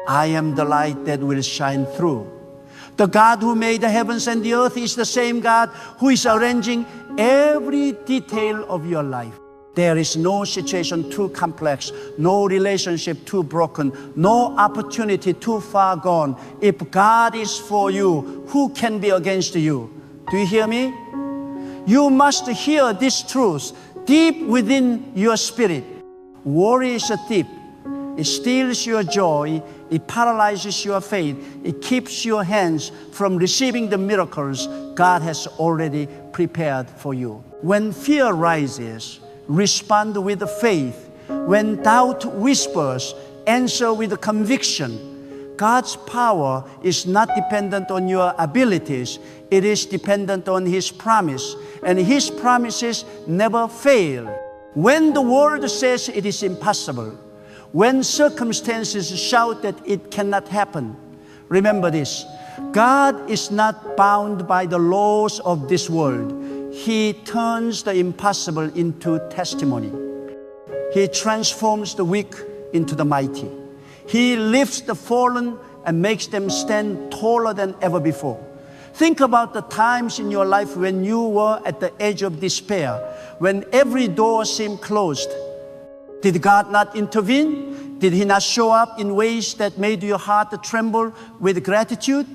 I am the light that will shine through. The God who made the heavens and the earth is the same God who is arranging every detail of your life. There is no situation too complex, no relationship too broken, no opportunity too far gone. If God is for you, who can be against you? Do you hear me? You must hear this truth deep within your spirit. Worry is a thief. It steals your joy. It paralyzes your faith. It keeps your hands from receiving the miracles God has already prepared for you. When fear rises, respond with faith. When doubt whispers, answer with conviction. God's power is not dependent on your abilities. It is dependent on His promise. And His promises never fail. When the world says it is impossible, when circumstances shout that it cannot happen, remember this: God is not bound by the laws of this world. He turns the impossible into testimony. He transforms the weak into the mighty. He lifts the fallen and makes them stand taller than ever before. Think about the times in your life when you were at the edge of despair, when every door seemed closed. Did God not intervene? Did He not show up in ways that made your heart tremble with gratitude?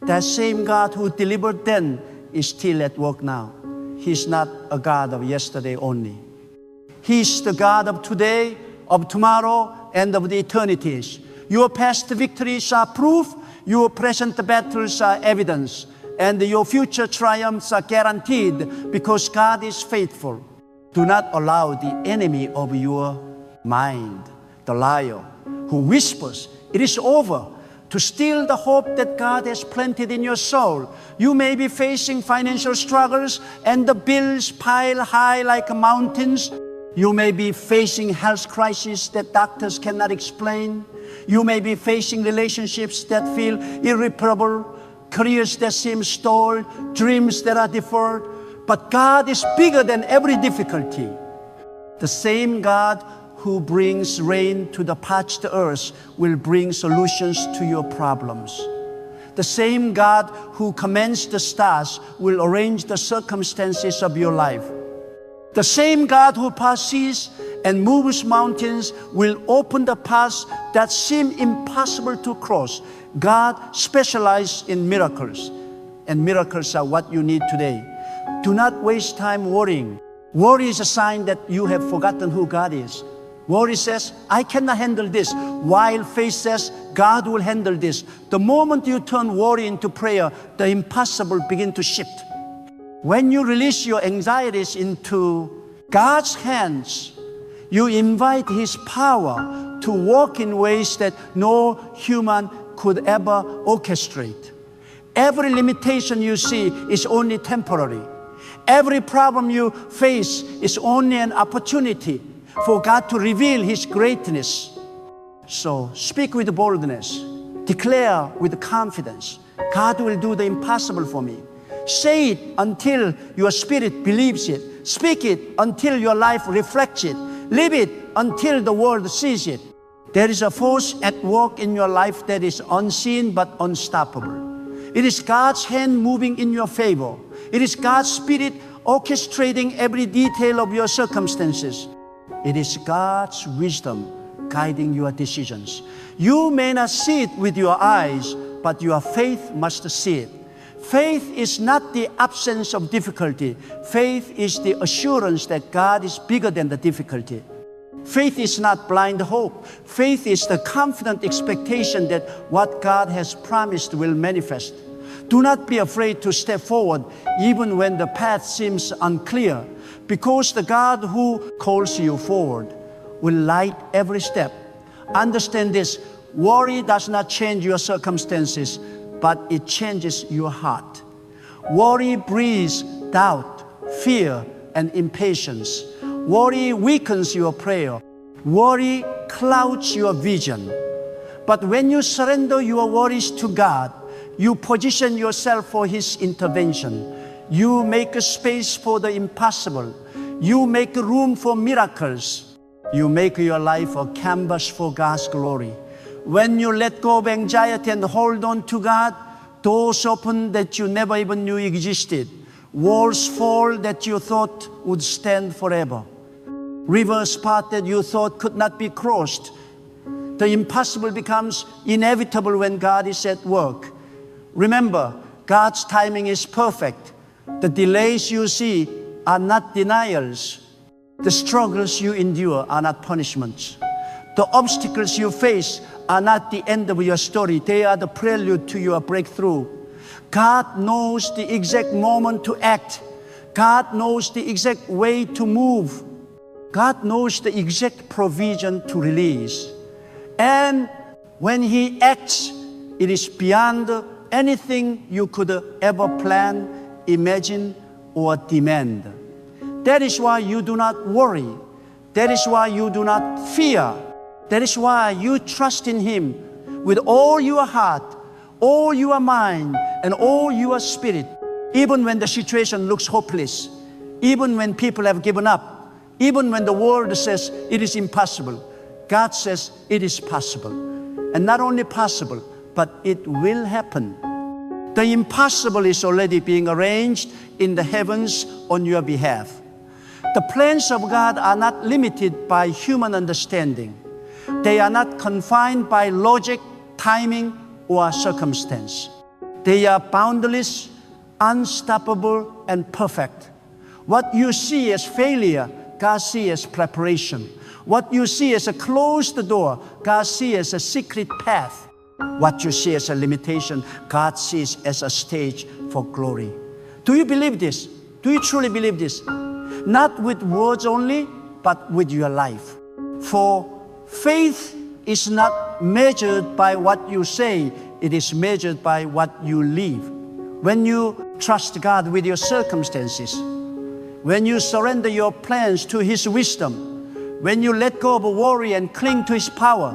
That same God who delivered then is still at work now. He's not a God of yesterday only. He's the God of today, of tomorrow, and of the eternities. Your past victories are proof, your present battles are evidence, and your future triumphs are guaranteed because God is faithful. Do not allow the enemy of your mind, the liar, who whispers, "It is over," to steal the hope that God has planted in your soul. You may be facing financial struggles and the bills pile high like mountains. You may be facing health crises that doctors cannot explain. You may be facing relationships that feel irreparable, careers that seem stalled, dreams that are deferred. But God is bigger than every difficulty. The same God who brings rain to the parched earth will bring solutions to your problems. The same God who commands the stars will arrange the circumstances of your life. The same God who parts seas and moves mountains will open the paths that seem impossible to cross. God specializes in miracles, and miracles are what you need today. Do not waste time worrying. Worry is a sign that you have forgotten who God is. Worry says, "I cannot handle this," while faith says, "God will handle this." The moment you turn worry into prayer, the impossible begins to shift. When you release your anxieties into God's hands, you invite His power to work in ways that no human could ever orchestrate. Every limitation you see is only temporary. Every problem you face is only an opportunity for God to reveal His greatness. So speak with boldness. Declare with confidence, "God will do the impossible for me." Say it until your spirit believes it. Speak it until your life reflects it. Live it until the world sees it. There is a force at work in your life that is unseen but unstoppable. It is God's hand moving in your favor. It is God's Spirit orchestrating every detail of your circumstances. It is God's wisdom guiding your decisions. You may not see it with your eyes, but your faith must see it. Faith is not the absence of difficulty. Faith is the assurance that God is bigger than the difficulty. Faith is not blind hope. Faith is the confident expectation that what God has promised will manifest. Do not be afraid to step forward even when the path seems unclear, because the God who calls you forward will light every step. Understand this: worry does not change your circumstances, but it changes your heart. Worry breeds doubt, fear, and impatience. Worry weakens your prayer. Worry clouds your vision. But when you surrender your worries to God, you position yourself for His intervention. You make a space for the impossible. You make room for miracles. You make your life a canvas for God's glory. When you let go of anxiety and hold on to God, doors open that you never even knew existed. Walls fall that you thought would stand forever. Rivers part that you thought could not be crossed. The impossible becomes inevitable when God is at work. Remember, God's timing is perfect. The delays you see are not denials. The struggles you endure are not punishments. The obstacles you face are not the end of your story. They are the prelude to your breakthrough. God knows the exact moment to act. God knows the exact way to move. God knows the exact provision to release. And when He acts, it is beyond anything you could ever plan, imagine, or demand. That is why you do not worry. That is why you do not fear. That is why you trust in Him with all your heart, all your mind, and all your spirit. Even when the situation looks hopeless, even when people have given up, even when the world says it is impossible, God says it is possible. And not only possible, but it will happen. The impossible is already being arranged in the heavens on your behalf. The plans of God are not limited by human understanding. They are not confined by logic, timing, or circumstance. They are boundless, unstoppable, and perfect. What you see as failure, God sees as preparation. What you see as a closed door, God sees as a secret path. What you see as a limitation, God sees as a stage for glory. Do you believe this? Do you truly believe this? Not with words only, but with your life. For faith is not measured by what you say, it is measured by what you live. When you trust God with your circumstances, when you surrender your plans to His wisdom, when you let go of worry and cling to His power,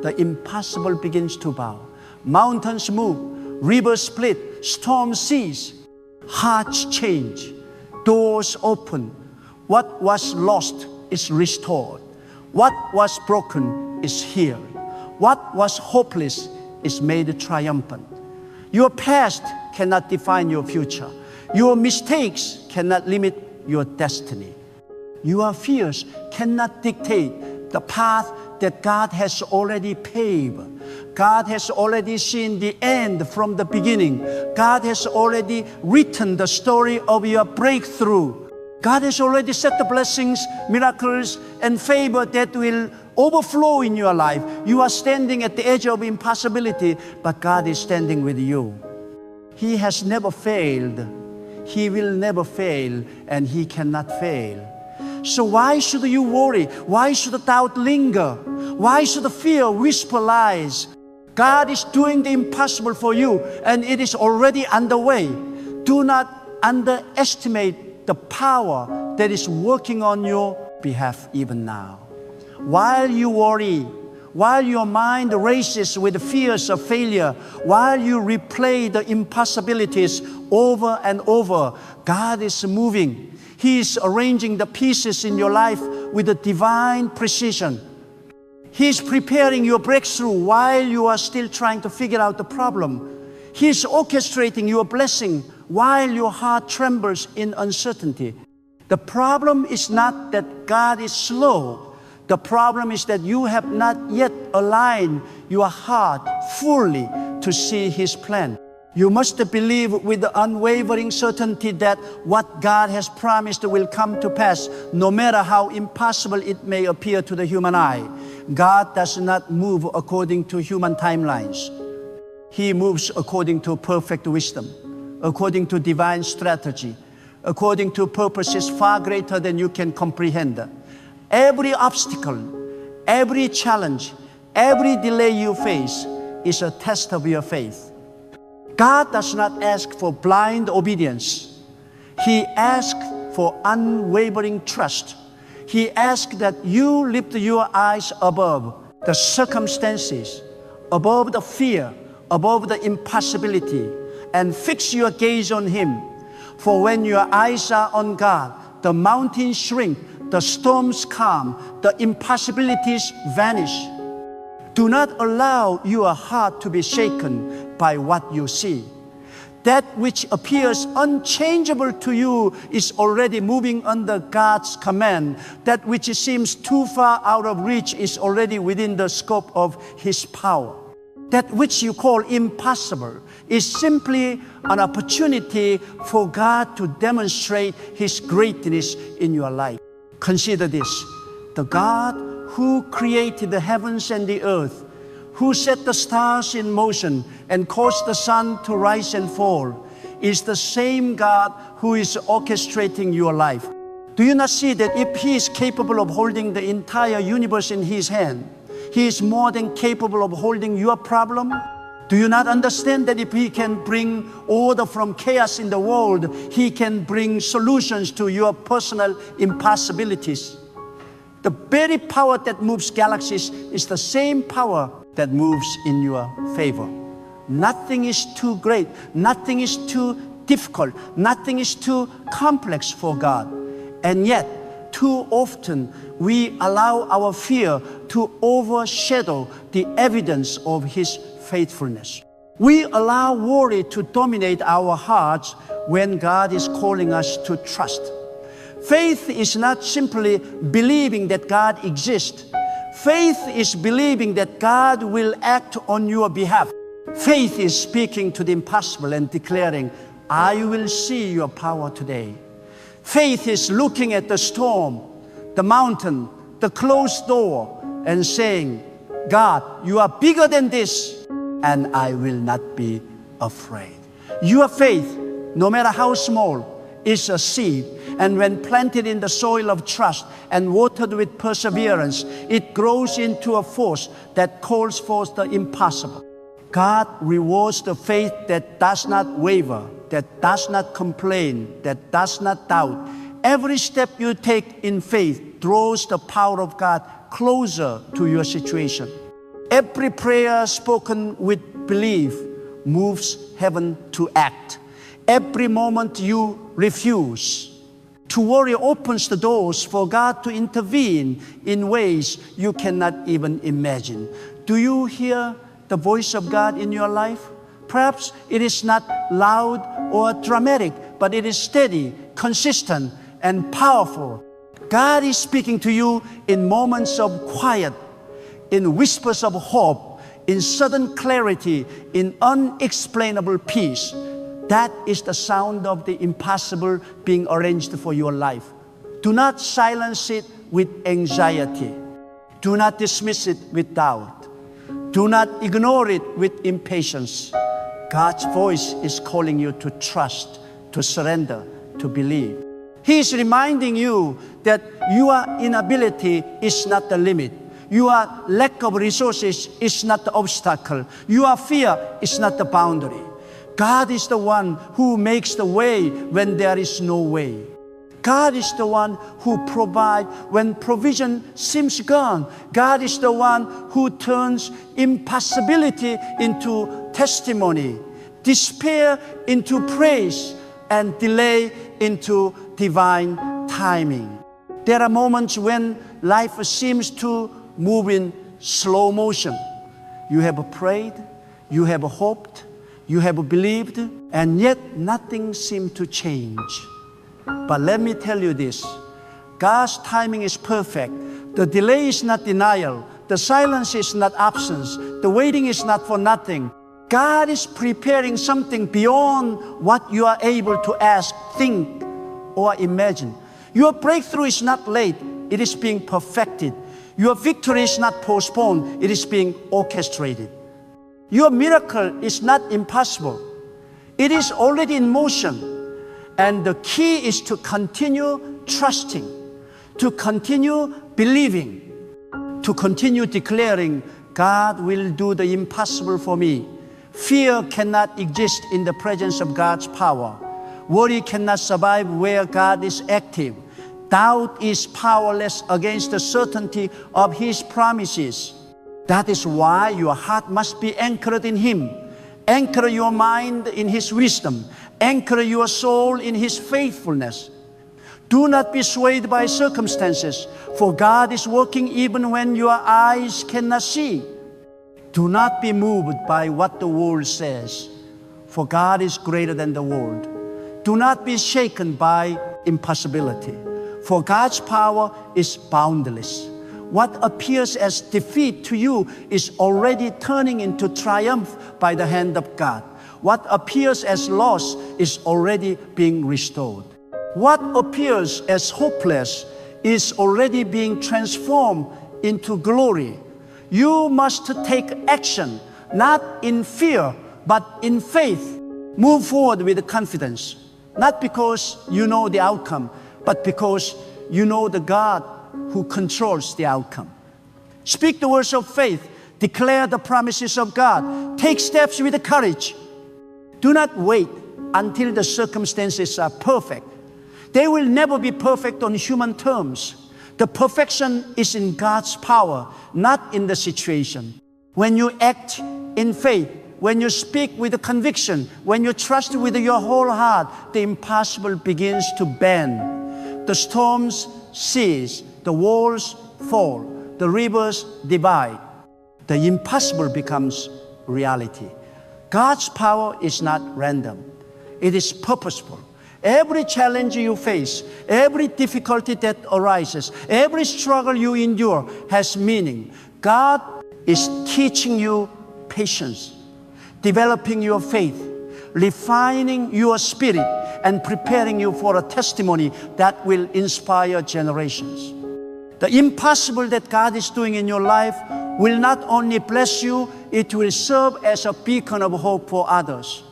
the impossible begins to bow. Mountains move, rivers split, storms cease, hearts change, doors open. What was lost is restored. What was broken is healed. What was hopeless is made triumphant. Your past cannot define your future. Your mistakes cannot limit your destiny. Your fears cannot dictate the path that God has already paved. God has already seen the end from the beginning. God has already written the story of your breakthrough. God has already set the blessings, miracles, and favor that will overflow in your life. You are standing at the edge of impossibility, but God is standing with you. He has never failed. He will never fail, and He cannot fail. So why should you worry? Why should doubt linger? Why should fear whisper lies? God is doing the impossible for you, and it is already underway. Do not underestimate the power that is working on your behalf even now. While you worry, while your mind races with fears of failure, while you replay the impossibilities over and over, God is moving. He is arranging the pieces in your life with a divine precision. He is preparing your breakthrough while you are still trying to figure out the problem. He is orchestrating your blessing while your heart trembles in uncertainty. The problem is not that God is slow. The problem is that you have not yet aligned your heart fully to see His plan. You must believe with the unwavering certainty that what God has promised will come to pass, no matter how impossible it may appear to the human eye. God does not move according to human timelines. He moves according to perfect wisdom, according to divine strategy, according to purposes far greater than you can comprehend. Every obstacle, every challenge, every delay you face is a test of your faith. God does not ask for blind obedience. He asks for unwavering trust. He asks that you lift your eyes above the circumstances, above the fear, above the impossibility, and fix your gaze on Him. For when your eyes are on God, the mountains shrink, the storms calm, the impossibilities vanish. Do not allow your heart to be shaken by what you see. That which appears unchangeable to you is already moving under God's command. That which seems too far out of reach is already within the scope of His power. That which you call impossible is simply an opportunity for God to demonstrate His greatness in your life. Consider this: the God who created the heavens and the earth, who set the stars in motion and caused the sun to rise and fall, is the same God who is orchestrating your life. Do you not see that if He is capable of holding the entire universe in His hand, He is more than capable of holding your problem? Do you not understand that if He can bring order from chaos in the world, He can bring solutions to your personal impossibilities? The very power that moves galaxies is the same power that moves in your favor. Nothing is too great. Nothing is too difficult. Nothing is too complex for God. And yet, too often, we allow our fear to overshadow the evidence of His faithfulness. We allow worry to dominate our hearts when God is calling us to trust. Faith is not simply believing that God exists. Faith is believing that God will act on your behalf. Faith is speaking to the impossible and declaring, I will see your power today. Faith is looking at the storm, the mountain, the closed door, and saying, God, you are bigger than this, and I will not be afraid. Your faith, no matter how small, is a seed, and when planted in the soil of trust and watered with perseverance, it grows into a force that calls forth the impossible. God rewards the faith that does not waver, that does not complain, that does not doubt. Every step you take in faith draws the power of God closer to your situation. Every prayer spoken with belief moves heaven to act. Every moment you refuse to worry opens the doors for God to intervene in ways you cannot even imagine. Do you hear the voice of God in your life? Perhaps it is not loud or dramatic, but it is steady, consistent, and powerful. God is speaking to you in moments of quiet, in whispers of hope, in sudden clarity, in unexplainable peace. That is the sound of the impossible being arranged for your life. Do not silence it with anxiety. Do not dismiss it with doubt. Do not ignore it with impatience. God's voice is calling you to trust, to surrender, to believe. He is reminding you that your inability is not the limit. Your lack of resources is not the obstacle. Your fear is not the boundary. God is the one who makes the way when there is no way. God is the one who provides when provision seems gone. God is the one who turns impossibility into testimony, despair into praise, and delay into divine timing. There are moments when life seems to move in slow motion. You have prayed, you have hoped, you have believed, and yet nothing seems to change. But let me tell you this, God's timing is perfect. The delay is not denial. The silence is not absence. The waiting is not for nothing. God is preparing something beyond what you are able to ask, think, or imagine. Your breakthrough is not late. It is being perfected. Your victory is not postponed. It is being orchestrated. Your miracle is not impossible. It is already in motion. And the key is to continue trusting, to continue believing, to continue declaring, God will do the impossible for me. Fear cannot exist in the presence of God's power. Worry cannot survive where God is active. Doubt is powerless against the certainty of His promises. That is why your heart must be anchored in Him. Anchor your mind in His wisdom. Anchor your soul in His faithfulness. Do not be swayed by circumstances, for God is working even when your eyes cannot see. Do not be moved by what the world says, for God is greater than the world. Do not be shaken by impossibility, for God's power is boundless. What appears as defeat to you is already turning into triumph by the hand of God. What appears as loss is already being restored. What appears as hopeless is already being transformed into glory. You must take action, not in fear, but in faith. Move forward with confidence, not because you know the outcome, but because you know the God who controls the outcome. Speak the words of faith. Declare the promises of God. Take steps with courage. Do not wait until the circumstances are perfect. They will never be perfect on human terms. The perfection is in God's power, not in the situation. When you act in faith, when you speak with conviction, when you trust with your whole heart, the impossible begins to bend. The storms cease, the walls fall, the rivers divide. The impossible becomes reality. God's power is not random. It is purposeful. Every challenge you face, every difficulty that arises, every struggle you endure has meaning. God is teaching you patience, developing your faith, refining your spirit, and preparing you for a testimony that will inspire generations. The impossible that God is doing in your life will not only bless you, it will serve as a beacon of hope for others.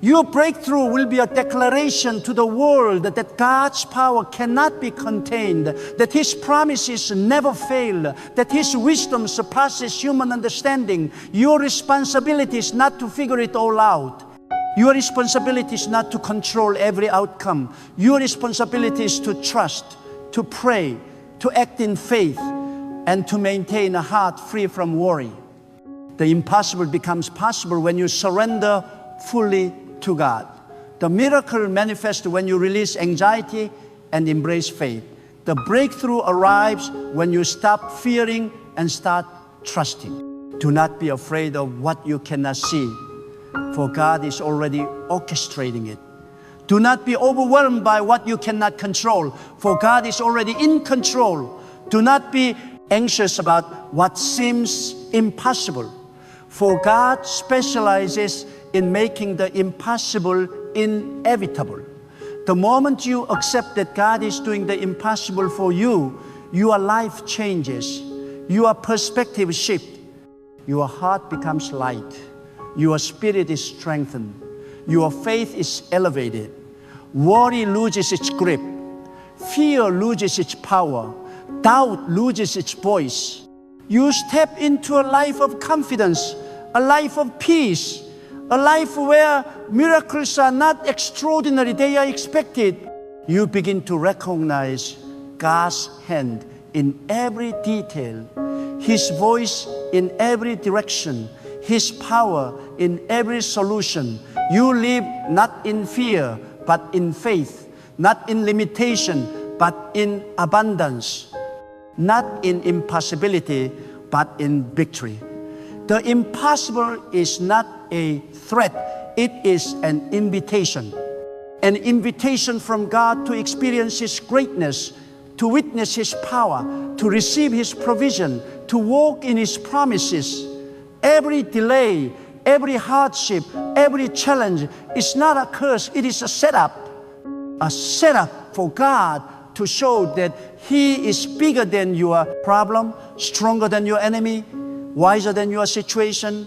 Your breakthrough will be a declaration to the world that God's power cannot be contained, that His promises never fail, that His wisdom surpasses human understanding. Your responsibility is not to figure it all out. Your responsibility is not to control every outcome. Your responsibility is to trust, to pray, to act in faith, and to maintain a heart free from worry. The impossible becomes possible when you surrender fully to God. The miracle manifests when you release anxiety and embrace faith. The breakthrough arrives when you stop fearing and start trusting. Do not be afraid of what you cannot see, for God is already orchestrating it. Do not be overwhelmed by what you cannot control, for God is already in control. Do not be anxious about what seems impossible, for God specializes in making the impossible inevitable. The moment you accept that God is doing the impossible for you, your life changes, your perspective shifts, your heart becomes light, your spirit is strengthened, your faith is elevated, worry loses its grip, fear loses its power, doubt loses its voice. You step into a life of confidence, a life of peace, a life where miracles are not extraordinary, they are expected. You begin to recognize God's hand in every detail, His voice in every direction, His power in every solution. You live not in fear, but in faith, not in limitation, but in abundance, not in impossibility, but in victory. The impossible is not a threat, it is an invitation from God to experience His greatness, to witness His power, to receive His provision, to walk in His promises. Every delay, every hardship, every challenge is not a curse, it is a setup for God to show that He is bigger than your problem, stronger than your enemy, wiser than your situation,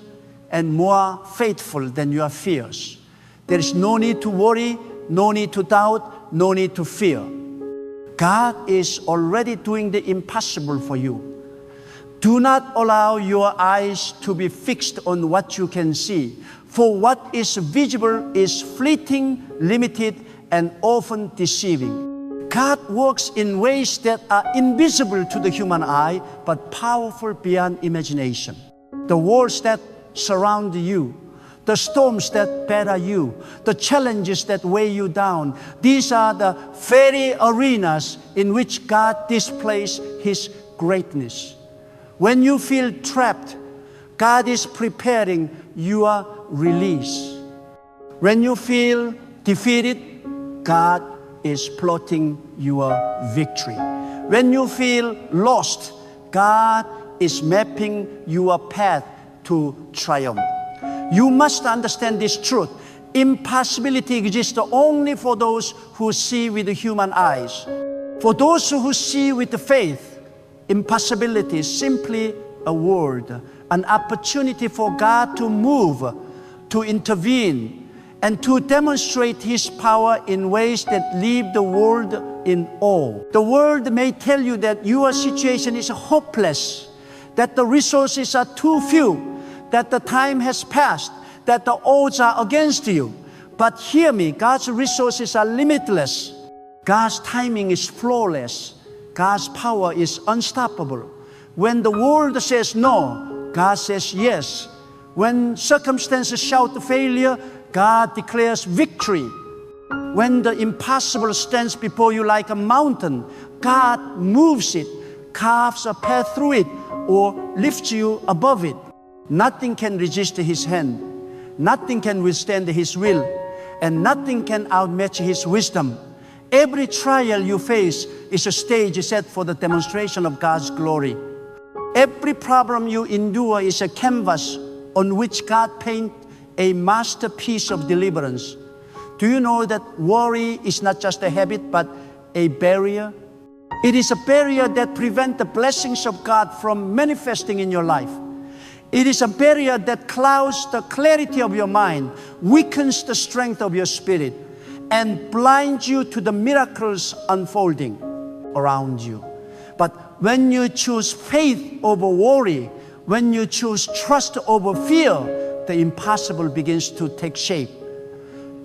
and more faithful than your fears. There is no need to worry, no need to doubt, no need to fear. God is already doing the impossible for you. Do not allow your eyes to be fixed on what you can see, for what is visible is fleeting, limited, and often deceiving. God works in ways that are invisible to the human eye, but powerful beyond imagination. The walls that surround you, the storms that batter you, the challenges that weigh you down, these are the very arenas in which God displays His greatness. When you feel trapped, God is preparing your release. When you feel defeated, God is plotting your victory. When you feel lost, God is mapping your path to triumph. You must understand this truth. Impossibility exists only for those who see with the human eyes. For those who see with the faith, impossibility is simply a word, an opportunity for God to move, to intervene, and to demonstrate His power in ways that leave the world in awe. The world may tell you that your situation is hopeless, that the resources are too few, that the time has passed, that the odds are against you. But hear me, God's resources are limitless. God's timing is flawless. God's power is unstoppable. When the world says no, God says yes. When circumstances shout failure, God declares victory. When the impossible stands before you like a mountain, God moves it, carves a path through it, or lifts you above it. Nothing can resist His hand. Nothing can withstand His will. And nothing can outmatch His wisdom. Every trial you face is a stage set for the demonstration of God's glory. Every problem you endure is a canvas on which God paints a masterpiece of deliverance. Do you know that worry is not just a habit, but a barrier? It is a barrier that prevents the blessings of God from manifesting in your life. It is a barrier that clouds the clarity of your mind, weakens the strength of your spirit, and blinds you to the miracles unfolding around you. But when you choose faith over worry, when you choose trust over fear, the impossible begins to take shape.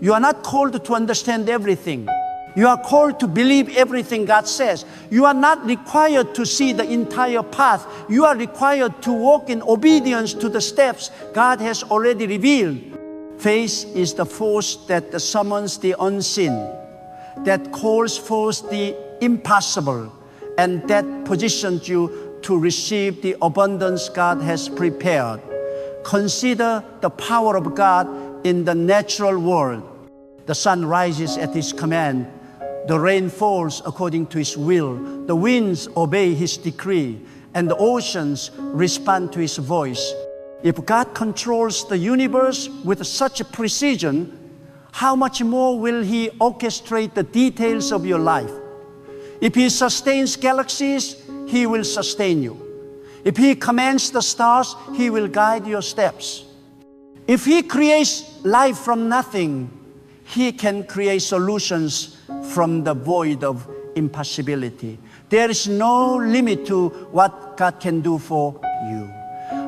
You are not called to understand everything. You are called to believe everything God says. You are not required to see the entire path. You are required to walk in obedience to the steps God has already revealed. Faith is the force that summons the unseen, that calls forth the impossible, and that positions you to receive the abundance God has prepared. Consider the power of God in the natural world. The sun rises at His command. The rain falls according to His will. The winds obey His decree, and the oceans respond to His voice. If God controls the universe with such precision, how much more will He orchestrate the details of your life? If He sustains galaxies, He will sustain you. If He commands the stars, He will guide your steps. If He creates life from nothing, He can create solutions from the void of impossibility. There is no limit to what God can do for you.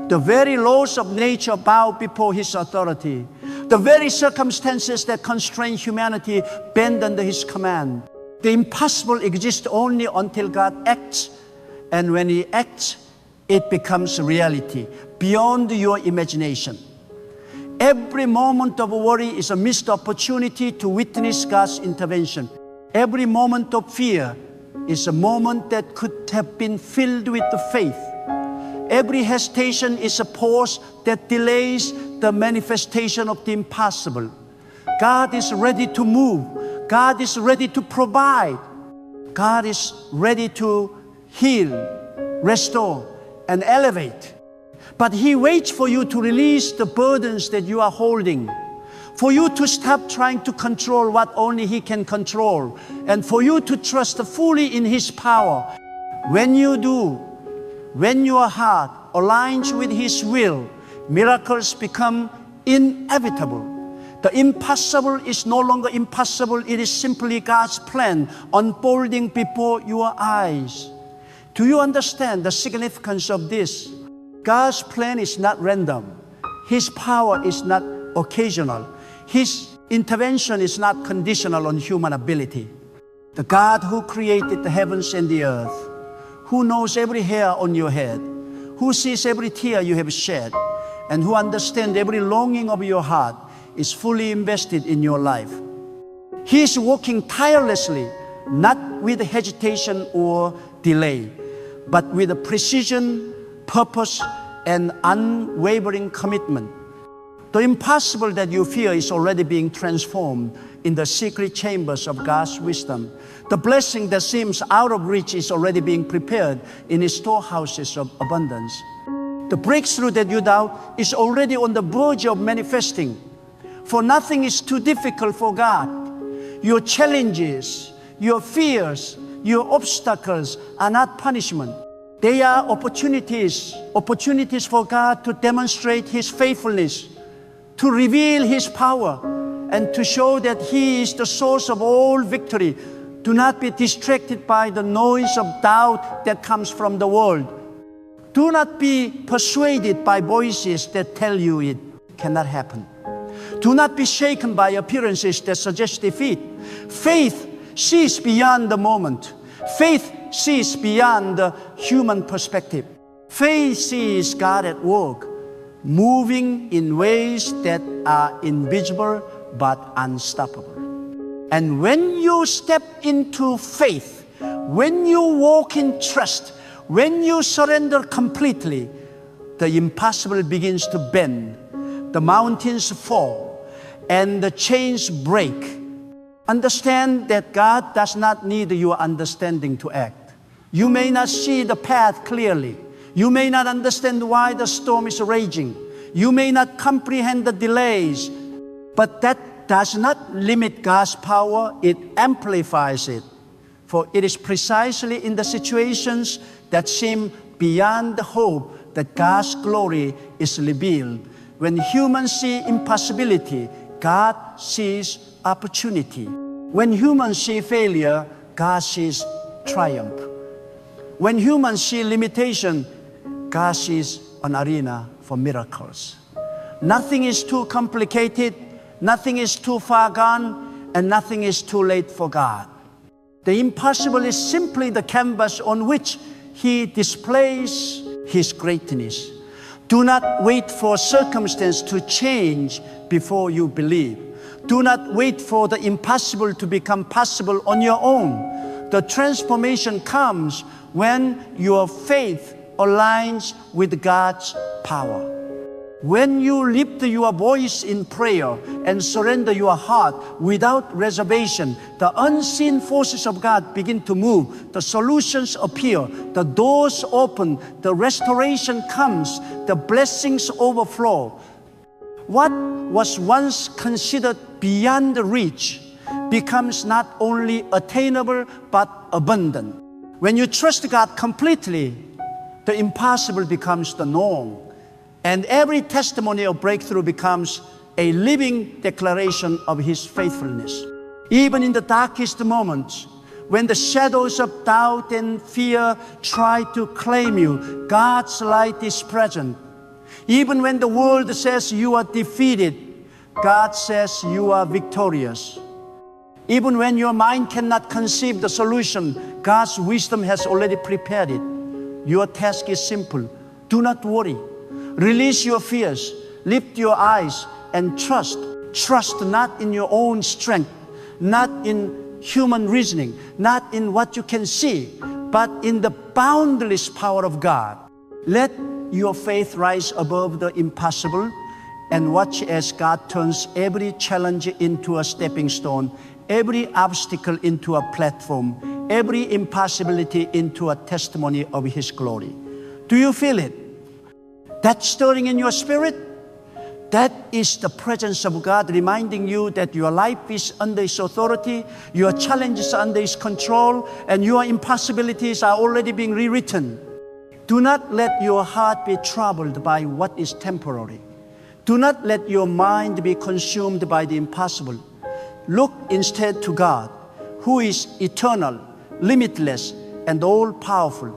The very laws of nature bow before His authority. The very circumstances that constrain humanity bend under His command. The impossible exists only until God acts, and when He acts, it becomes reality beyond your imagination. Every moment of worry is a missed opportunity to witness God's intervention. Every moment of fear is a moment that could have been filled with the faith. Every hesitation is a pause that delays the manifestation of the impossible. God is ready to move. God is ready to provide. God is ready to heal, restore, and elevate. But He waits for you to release the burdens that you are holding, for you to stop trying to control what only He can control, and for you to trust fully in His power. When you do, when your heart aligns with His will, miracles become inevitable. The impossible is no longer impossible. It is simply God's plan unfolding before your eyes. Do you understand the significance of this? God's plan is not random. His power is not occasional. His intervention is not conditional on human ability. The God who created the heavens and the earth, who knows every hair on your head, who sees every tear you have shed, and who understands every longing of your heart, is fully invested in your life. He is working tirelessly, not with hesitation or delay, but with a precision, purpose, and unwavering commitment. The impossible that you fear is already being transformed in the secret chambers of God's wisdom. The blessing that seems out of reach is already being prepared in His storehouses of abundance. The breakthrough that you doubt is already on the verge of manifesting. For nothing is too difficult for God. Your challenges, your fears, your obstacles are not punishment. They are opportunities for God to demonstrate His faithfulness, to reveal His power, and to show that He is the source of all victory. Do not be distracted by the noise of doubt that comes from the world. Do not be persuaded by voices that tell you it cannot happen. Do not be shaken by appearances that suggest defeat. Faith sees beyond the moment. Faith sees beyond the human perspective. Faith sees God at work, moving in ways that are invisible but unstoppable. And when you step into faith, when you walk in trust, when you surrender completely, the impossible begins to bend, the mountains fall, and the chains break. Understand that God does not need your understanding to act. You may not see the path clearly. You may not understand why the storm is raging. You may not comprehend the delays, but that does not limit God's power. It amplifies it. For it is precisely in the situations that seem beyond the hope that God's glory is revealed. When humans see impossibility, God sees opportunity. When humans see failure, God sees triumph. When humans see limitation, God sees an arena for miracles. Nothing is too complicated, nothing is too far gone, and nothing is too late for God. The impossible is simply the canvas on which He displays His greatness. Do not wait for circumstance to change before you believe. Do not wait for the impossible to become possible on your own. The transformation comes when your faith aligns with God's power. When you lift your voice in prayer and surrender your heart without reservation, the unseen forces of God begin to move. The solutions appear. The doors open. The restoration comes. The blessings overflow. What was once considered beyond reach becomes not only attainable but abundant. When you trust God completely, the impossible becomes the norm. And every testimony of breakthrough becomes a living declaration of His faithfulness. Even in the darkest moments, when the shadows of doubt and fear try to claim you, God's light is present. Even when the world says you are defeated, God says you are victorious. Even when your mind cannot conceive the solution, God's wisdom has already prepared it. Your task is simple. Do not worry. Release your fears. Lift your eyes and trust. Trust not in your own strength, not in human reasoning, not in what you can see, but in the boundless power of God. Let your faith rise above the impossible and watch as God turns every challenge into a stepping stone, every obstacle into a platform, every impossibility into a testimony of His glory. Do you feel it? That stirring in your spirit? That is the presence of God reminding you that your life is under His authority, your challenges are under His control, and your impossibilities are already being rewritten. Do not let your heart be troubled by what is temporary. Do not let your mind be consumed by the impossible. Look instead to God, who is eternal, limitless, and all-powerful.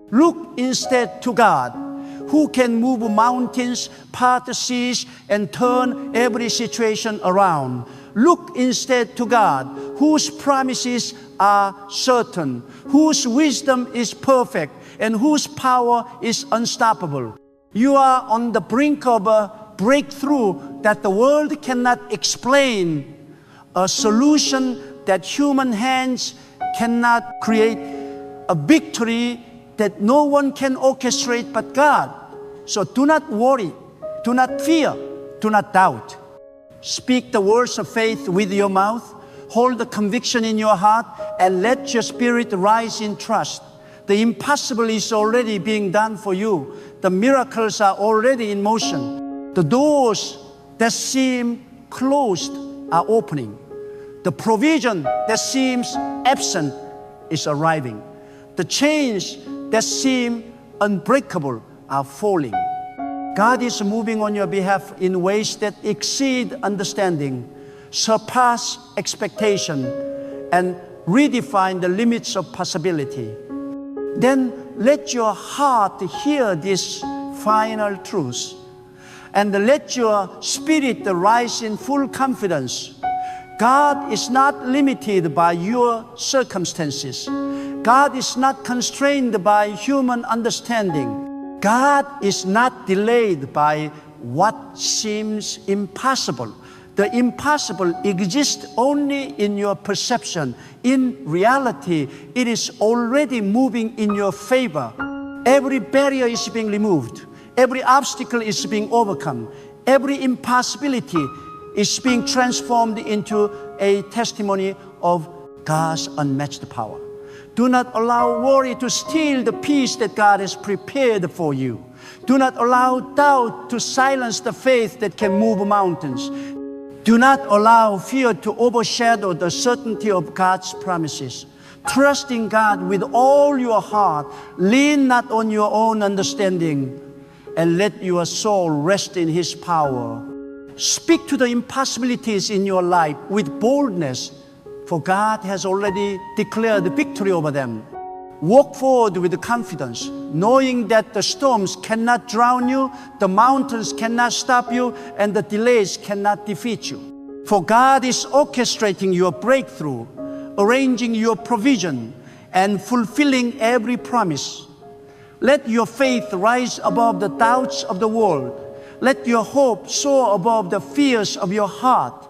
Look instead to God, who can move mountains, part seas, and turn every situation around. Look instead to God, whose promises are certain, whose wisdom is perfect, and whose power is unstoppable. You are on the brink of a breakthrough that the world cannot explain, a solution that human hands cannot create, a victory that no one can orchestrate but God. So do not worry, do not fear, do not doubt. Speak the words of faith with your mouth, hold the conviction in your heart, and let your spirit rise in trust. The impossible is already being done for you. The miracles are already in motion. The doors that seem closed are opening. The provision that seems absent is arriving. The chains that seem unbreakable are falling. God is moving on your behalf in ways that exceed understanding, surpass expectation, and redefine the limits of possibility. Then let your heart hear this final truth, and let your spirit rise in full confidence. God is not limited by your circumstances. God is not constrained by human understanding. God is not delayed by what seems impossible. The impossible exists only in your perception. In reality, it is already moving in your favor. Every barrier is being removed. Every obstacle is being overcome. Every impossibility is being transformed into a testimony of God's unmatched power. Do not allow worry to steal the peace that God has prepared for you. Do not allow doubt to silence the faith that can move mountains. Do not allow fear to overshadow the certainty of God's promises. Trust in God with all your heart. Lean not on your own understanding, and let your soul rest in His power. Speak to the impossibilities in your life with boldness, for God has already declared victory over them. Walk forward with confidence, knowing that the storms cannot drown you, the mountains cannot stop you, and the delays cannot defeat you. For God is orchestrating your breakthrough, arranging your provision, and fulfilling every promise. Let your faith rise above the doubts of the world. Let your hope soar above the fears of your heart.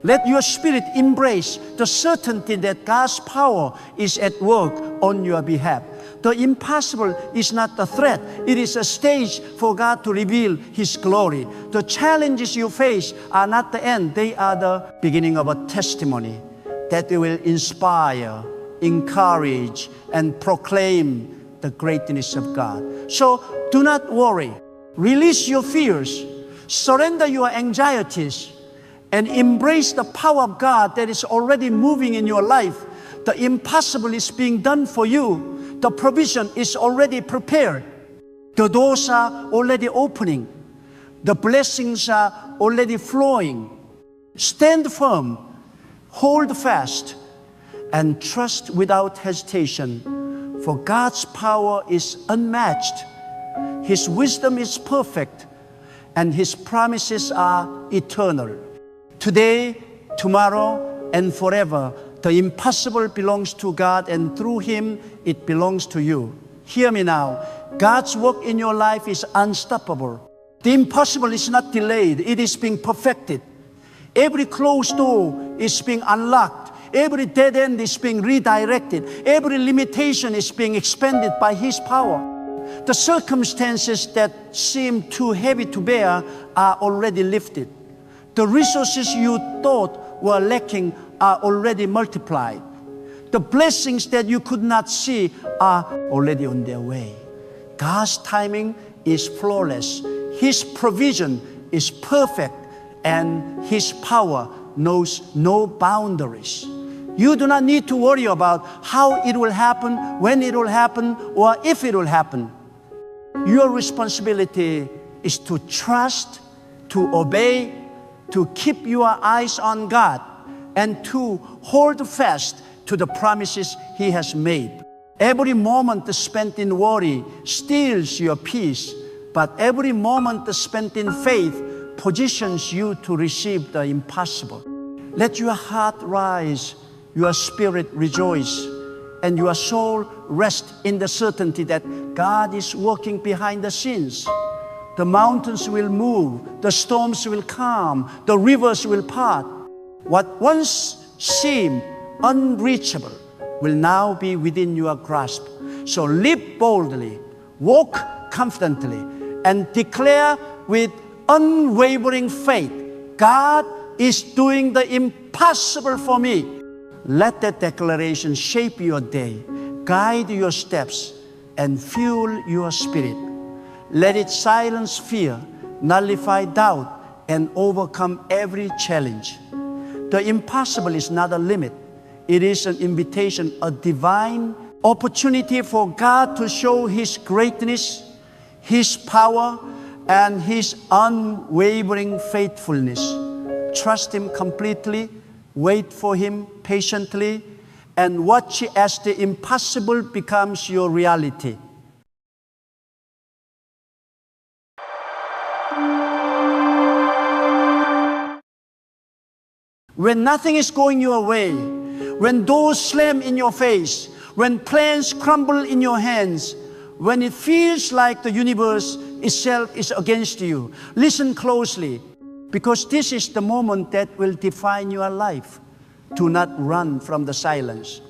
Let your spirit embrace the certainty that God's power is at work on your behalf. The impossible is not a threat. It is a stage for God to reveal His glory. The challenges you face are not the end. They are the beginning of a testimony that will inspire, encourage, and proclaim the greatness of God. So do not worry. Release your fears. Surrender your anxieties, and embrace the power of God that is already moving in your life. The impossible is being done for you. The provision is already prepared. The doors are already opening. The blessings are already flowing. Stand firm, hold fast, and trust without hesitation, for God's power is unmatched. His wisdom is perfect, and His promises are eternal. Today, tomorrow, and forever, the impossible belongs to God, and through Him, it belongs to you. Hear me now. God's work in your life is unstoppable. The impossible is not delayed. It is being perfected. Every closed door is being unlocked. Every dead end is being redirected. Every limitation is being expanded by His power. The circumstances that seem too heavy to bear are already lifted. The resources you thought were lacking are already multiplied. The blessings that you could not see are already on their way. God's timing is flawless. His provision is perfect, and His power knows no boundaries. You do not need to worry about how it will happen, when it will happen, or if it will happen. Your responsibility is to trust, to obey, to keep your eyes on God, and to hold fast to the promises He has made. Every moment spent in worry steals your peace, but every moment spent in faith positions you to receive the impossible. Let your heart rise, your spirit rejoice, and your soul rest in the certainty that God is working behind the scenes. The mountains will move, the storms will calm, the rivers will part. What once seemed unreachable will now be within your grasp. So live boldly, walk confidently, and declare with unwavering faith, God is doing the impossible for me. Let that declaration shape your day, guide your steps, and fuel your spirit. Let it silence fear, nullify doubt, and overcome every challenge. The impossible is not a limit. It is an invitation, a divine opportunity for God to show His greatness, His power, and His unwavering faithfulness. Trust Him completely, wait for Him patiently, and watch as the impossible becomes your reality. When nothing is going your way, when doors slam in your face, when plans crumble in your hands, when it feels like the universe itself is against you, listen closely, because this is the moment that will define your life. Do not run from the silence.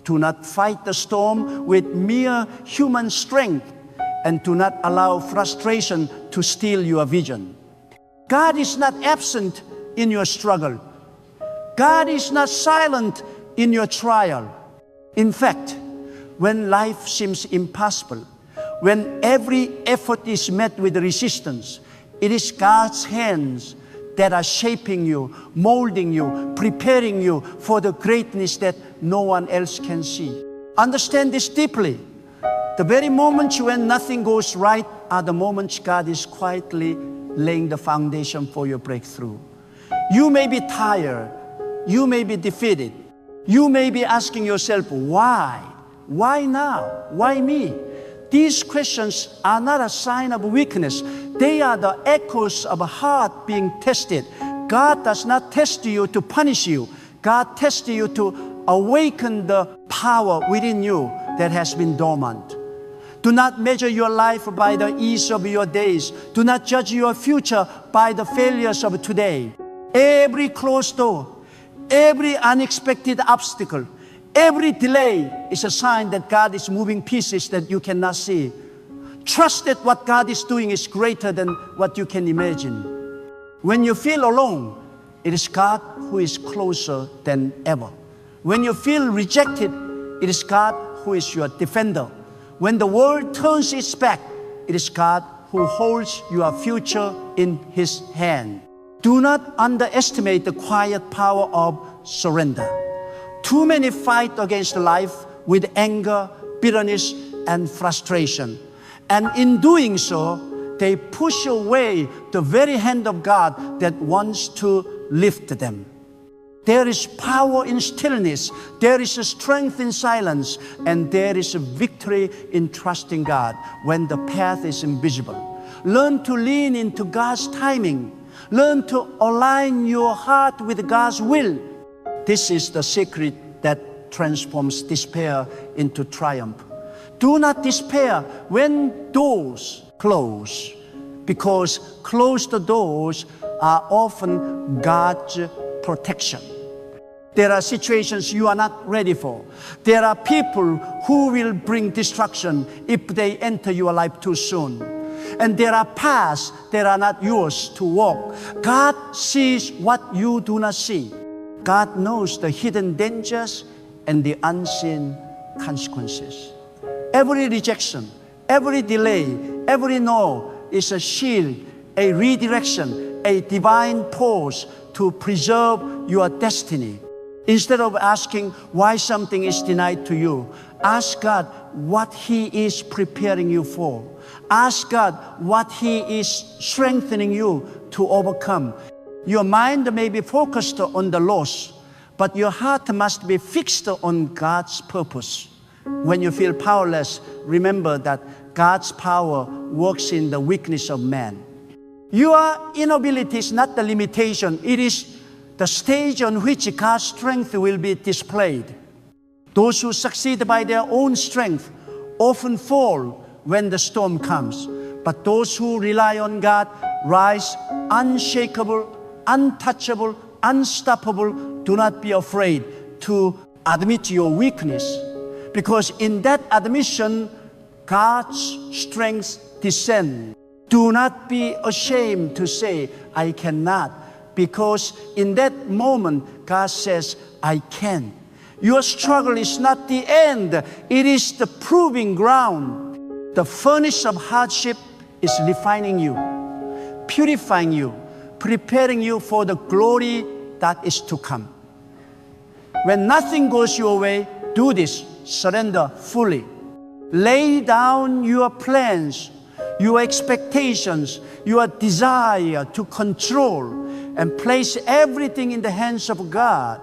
Do not fight the storm with mere human strength, and do not allow frustration to steal your vision. God is not absent in your struggle. God is not silent in your trial. In fact, when life seems impossible, when every effort is met with resistance, it is God's hands that are shaping you, molding you, preparing you for the greatness that no one else can see. Understand this deeply. The very moments when nothing goes right are the moments God is quietly laying the foundation for your breakthrough. You may be tired. You may be defeated. You may be asking yourself, why? Why now? Why me? These questions are not a sign of weakness. They are the echoes of a heart being tested. God does not test you to punish you. God tests you to awaken the power within you that has been dormant. Do not measure your life by the ease of your days. Do not judge your future by the failures of today. Every closed door, every unexpected obstacle, every delay is a sign that God is moving pieces that you cannot see. Trust that what God is doing is greater than what you can imagine. When you feel alone, it is God who is closer than ever. When you feel rejected, it is God who is your defender. When the world turns its back, it is God who holds your future in His hand. Do not underestimate the quiet power of surrender. Too many fight against life with anger, bitterness, and frustration. And in doing so, they push away the very hand of God that wants to lift them. There is power in stillness. There is a strength in silence. And there is a victory in trusting God when the path is invisible. Learn to lean into God's timing. Learn to align your heart with God's will. This is the secret that transforms despair into triumph. Do not despair when doors close, because closed doors are often God's protection. There are situations you are not ready for. There are people who will bring destruction if they enter your life too soon. And there are paths that are not yours to walk. God sees what you do not see. God knows the hidden dangers and the unseen consequences. Every rejection, every delay, every no is a shield, a redirection, a divine pause to preserve your destiny. Instead of asking why something is denied to you, ask God what He is preparing you for. Ask God what He is strengthening you to overcome. Your mind may be focused on the loss, but your heart must be fixed on God's purpose. When you feel powerless, remember that God's power works in the weakness of man. Your inability is not the limitation. It is the stage on which God's strength will be displayed. Those who succeed by their own strength often fall when the storm comes. But those who rely on God rise unshakable, untouchable, unstoppable. Do not be afraid to admit your weakness, because in that admission, God's strength descends. Do not be ashamed to say, I cannot, because in that moment, God says, I can. Your struggle is not the end. It is the proving ground. The furnace of hardship is refining you, purifying you, preparing you for the glory that is to come. When nothing goes your way, do this. Surrender fully. Lay down your plans, your expectations, your desire to control, and place everything in the hands of God.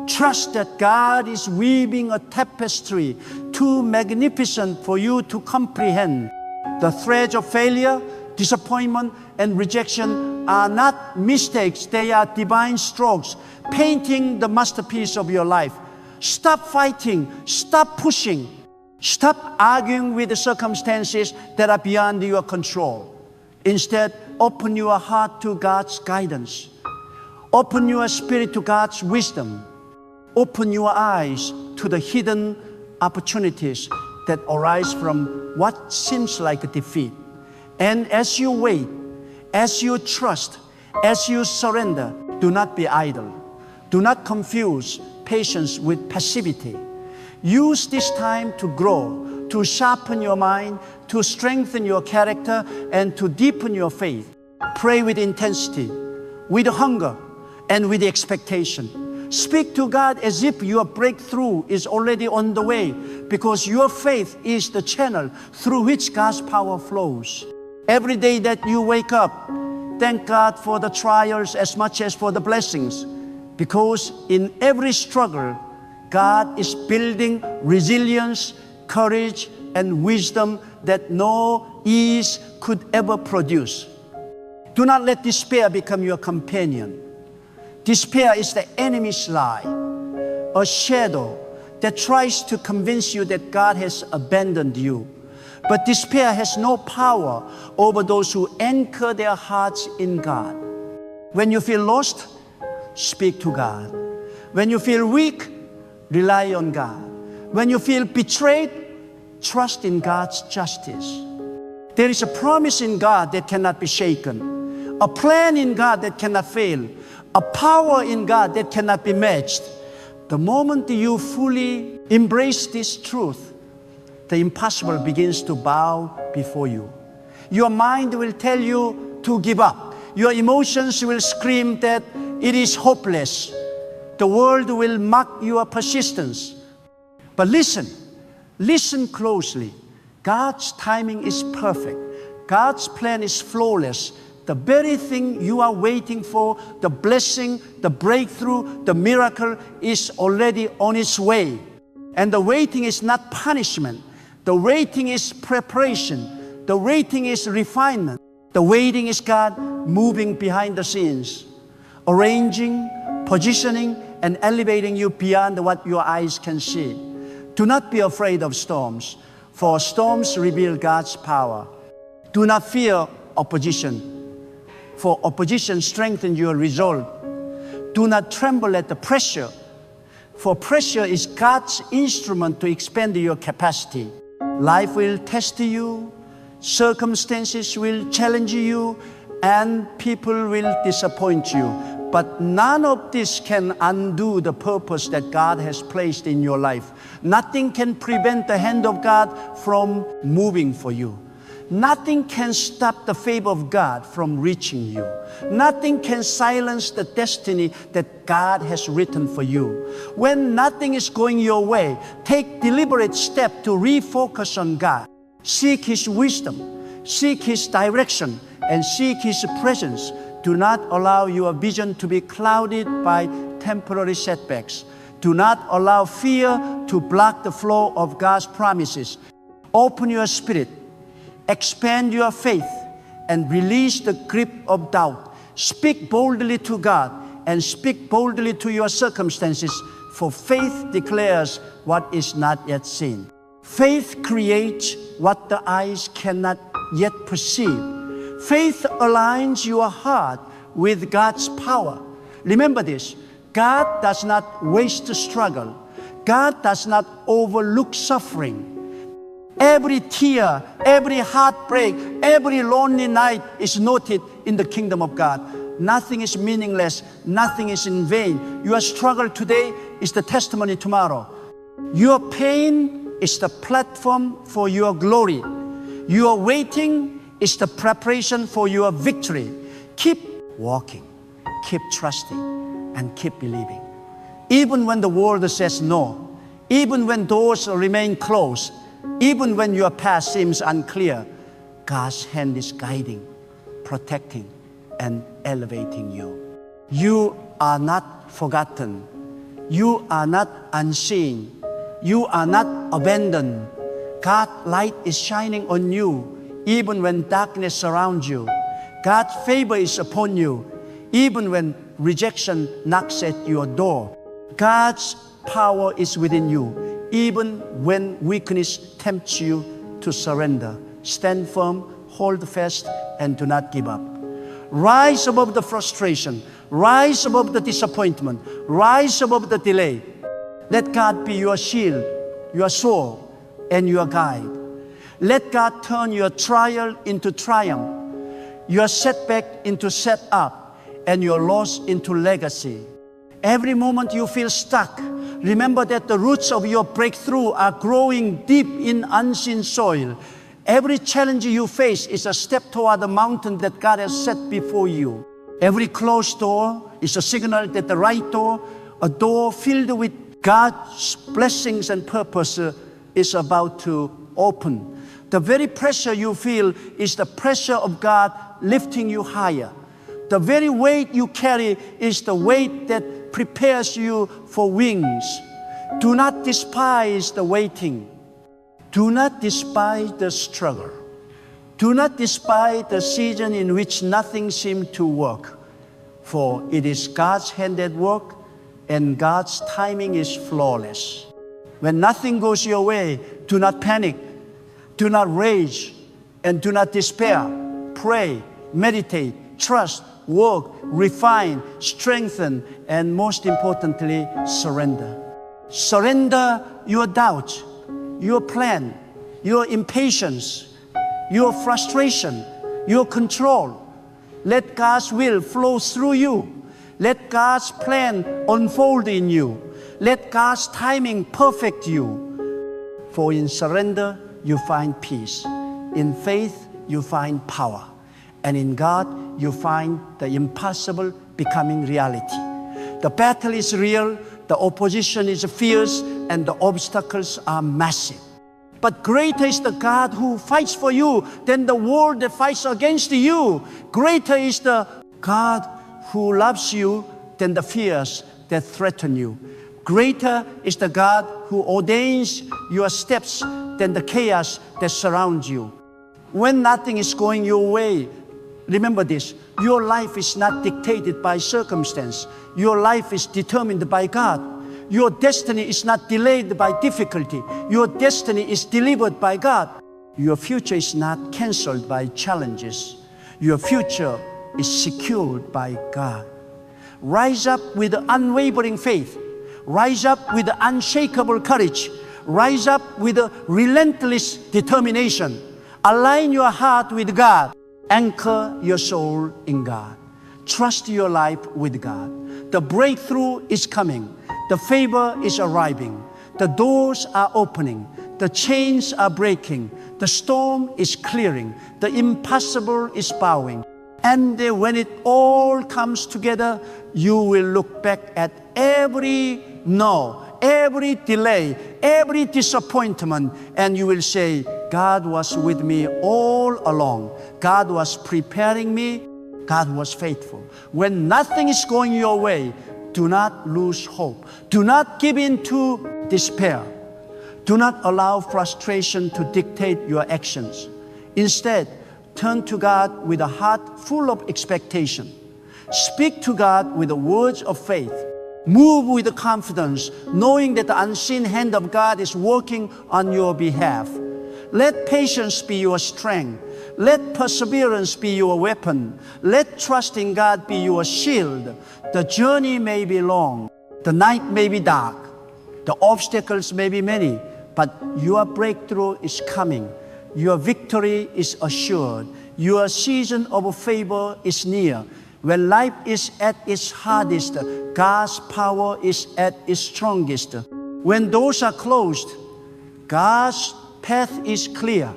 Trust that God is weaving a tapestry too magnificent for you to comprehend. The threads of failure, disappointment, and rejection are not mistakes. They are divine strokes, painting the masterpiece of your life. Stop fighting. Stop pushing. Stop arguing with the circumstances that are beyond your control. Instead, open your heart to God's guidance. Open your spirit to God's wisdom. Open your eyes to the hidden opportunities that arise from what seems like a defeat. And as you wait, as you trust, as you surrender, do not be idle. Do not confuse patience with passivity. Use this time to grow, to sharpen your mind, to strengthen your character, and to deepen your faith. Pray with intensity, with hunger, and with expectation. Speak to God as if your breakthrough is already on the way, because your faith is the channel through which God's power flows. Every day that you wake up, thank God for the trials as much as for the blessings, because in every struggle, God is building resilience, courage, and wisdom that no ease could ever produce. Do not let despair become your companion. Despair is the enemy's lie, a shadow that tries to convince you that God has abandoned you. But despair has no power over those who anchor their hearts in God. When you feel lost, speak to God. When you feel weak, rely on God. When you feel betrayed, trust in God's justice. There is a promise in God that cannot be shaken, a plan in God that cannot fail, a power in God that cannot be matched. The moment you fully embrace this truth, the impossible begins to bow before you. Your mind will tell you to give up. Your emotions will scream that it is hopeless. The world will mock your persistence. But listen closely. God's timing is perfect. God's plan is flawless. The very thing you are waiting for, the blessing, the breakthrough, the miracle is already on its way. And the waiting is not punishment. The waiting is preparation. The waiting is refinement. The waiting is God moving behind the scenes, arranging, positioning, and elevating you beyond what your eyes can see. Do not be afraid of storms, for storms reveal God's power. Do not fear opposition, for opposition strengthens your resolve. Do not tremble at the pressure, for pressure is God's instrument to expand your capacity. Life will test you, circumstances will challenge you, and people will disappoint you. But none of this can undo the purpose that God has placed in your life. Nothing can prevent the hand of God from moving for you. Nothing can stop the favor of God from reaching you. Nothing can silence the destiny that God has written for you. When nothing is going your way, take deliberate steps to refocus on God. Seek His wisdom, seek His direction, and seek His presence. Do not allow your vision to be clouded by temporary setbacks. Do not allow fear to block the flow of God's promises. Open your spirit, expand your faith, and release the grip of doubt. Speak boldly to God and speak boldly to your circumstances, for faith declares what is not yet seen. Faith creates what the eyes cannot yet perceive. Faith aligns your heart with God's power. Remember this, God does not waste the struggle. God does not overlook suffering. Every tear, every heartbreak, every lonely night is noted in the kingdom of God. Nothing is meaningless. Nothing is in vain. Your struggle today is the testimony tomorrow. Your pain is the platform for your glory. Your waiting is the preparation for your victory. Keep walking, keep trusting, and keep believing. Even when the world says no, even when doors remain closed, even when your path seems unclear, God's hand is guiding, protecting, and elevating you. You are not forgotten. You are not unseen. You are not abandoned. God's light is shining on you, even when darkness surrounds you. God's favor is upon you, even when rejection knocks at your door. God's power is within you, even when weakness tempts you to surrender. Stand firm, hold fast, and do not give up. Rise above the frustration. Rise above the disappointment. Rise above the delay. Let God be your shield, your sword, and your guide. Let God turn your trial into triumph, your setback into setup, and your loss into legacy. Every moment you feel stuck, Remember that the roots of your breakthrough are growing deep in unseen soil. Every challenge you face is a step toward the mountain that God has set before you. Every closed door is a signal that the right door, a door filled with God's blessings and purpose, is about to open. The very pressure you feel is the pressure of God lifting you higher. The very weight you carry is the weight that prepares you for wings. Do not despise the waiting. Do not despise the struggle. Do not despise the season in which nothing seems to work. For it is God's hand at work, and God's timing is flawless. When nothing goes your way, do not panic. Do not rage, and do not despair. Pray, meditate, trust, work, refine, strengthen, and most importantly, surrender. Surrender your doubt, your plan, your impatience, your frustration, your control. Let God's will flow through you. Let God's plan unfold in you. Let God's timing perfect you. For in surrender, you find peace. In faith, you find power. And in God, you find the impossible becoming reality. The battle is real, the opposition is fierce, and the obstacles are massive. But greater is the God who fights for you than the world that fights against you. Greater is the God who loves you than the fears that threaten you. Greater is the God who ordains your steps than the chaos that surrounds you. When nothing is going your way, remember this: your life is not dictated by circumstance. Your life is determined by God. Your destiny is not delayed by difficulty. Your destiny is delivered by God. Your future is not canceled by challenges. Your future is secured by God. Rise up with unwavering faith. Rise up with unshakable courage. Rise up with a relentless determination. Align your heart with God. Anchor your soul in God. Trust your life with God. The breakthrough is coming. The favor is arriving. The doors are opening. The chains are breaking. The storm is clearing. The impossible is bowing. And when it all comes together, you will look back at every no, every delay, every disappointment, and you will say, God was with me all along. God was preparing me. God was faithful. When nothing is going your way, do not lose hope. Do not give in to despair. Do not allow frustration to dictate your actions. Instead, turn to God with a heart full of expectation. Speak to God with the words of faith. Move with confidence, knowing that the unseen hand of God is working on your behalf. Let patience be your strength. Let perseverance be your weapon. Let trust in God be your shield. The journey may be long. The night may be dark. The obstacles may be many. But your breakthrough is coming. Your victory is assured. Your season of favor is near. When life is at its hardest, God's power is at its strongest. When doors are closed, God's path is clear.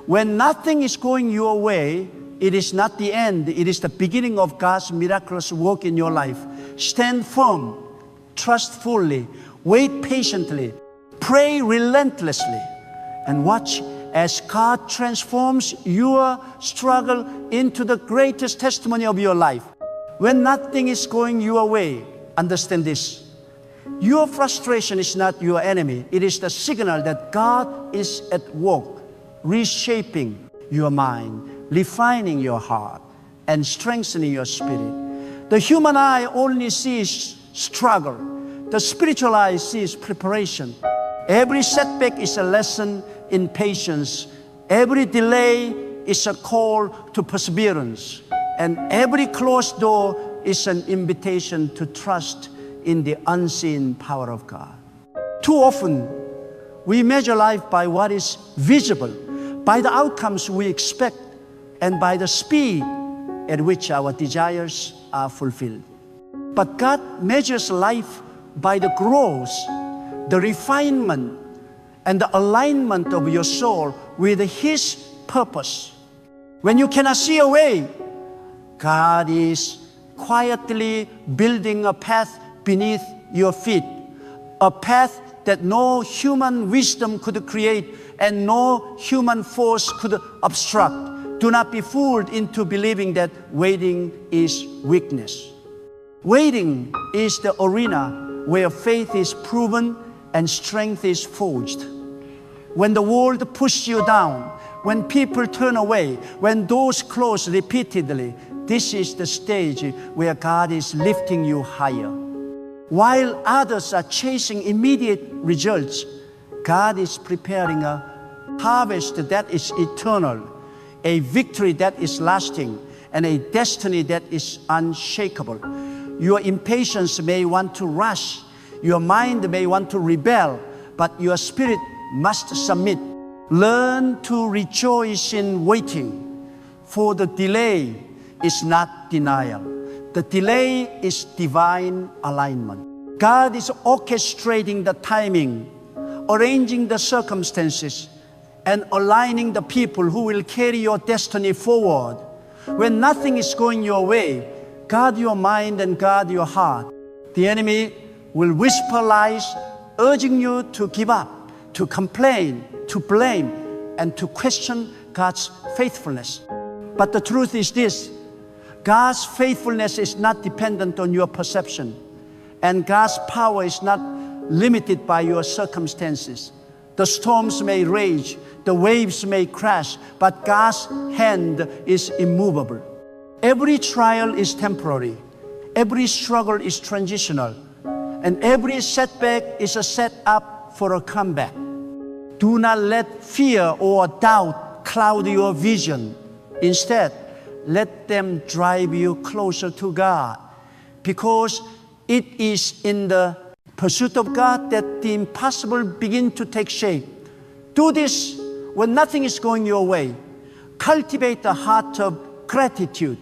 When nothing is going your way, it is not the end. It is the beginning of God's miraculous work in your life. Stand firm, trust fully, wait patiently, pray relentlessly, and watch as God transforms your struggle into the greatest testimony of your life. When nothing is going your way, understand this: your frustration is not your enemy. It is the signal that God is at work, reshaping your mind, refining your heart, and strengthening your spirit. The human eye only sees struggle. The spiritual eye sees preparation. Every setback is a lesson in patience. Every delay is a call to perseverance. And every closed door is an invitation to trust in the unseen power of God. Too often, we measure life by what is visible, by the outcomes we expect, and by the speed at which our desires are fulfilled. But God measures life by the growth the refinement and the alignment of your soul with His purpose. When you cannot see a way, God is quietly building a path beneath your feet, a path that no human wisdom could create and no human force could obstruct. Do not be fooled into believing that waiting is weakness. Waiting is the arena where faith is proven and strength is forged. When the world pushes you down, when people turn away, when doors close repeatedly, this is the stage where God is lifting you higher. While others are chasing immediate results, God is preparing a harvest that is eternal, a victory that is lasting, and a destiny that is unshakable. Your impatience may want to rush, your mind may want to rebel, but your spirit must submit. Learn to rejoice in waiting, for the delay is not denial. The delay is divine alignment. God is orchestrating the timing, arranging the circumstances, and aligning the people who will carry your destiny forward. When nothing is going your way, guard your mind and guard your heart. The enemy will whisper lies, urging you to give up, to complain, to blame, and to question God's faithfulness. But the truth is this: God's faithfulness is not dependent on your perception, and God's power is not limited by your circumstances. The storms may rage, the waves may crash, but God's hand is immovable. Every trial is temporary, every struggle is transitional, and every setback is a setup for a comeback. Do not let fear or doubt cloud your vision. Instead, let them drive you closer to God, because it is in the pursuit of God that the impossible begin to take shape. Do this when nothing is going your way. Cultivate a heart of gratitude,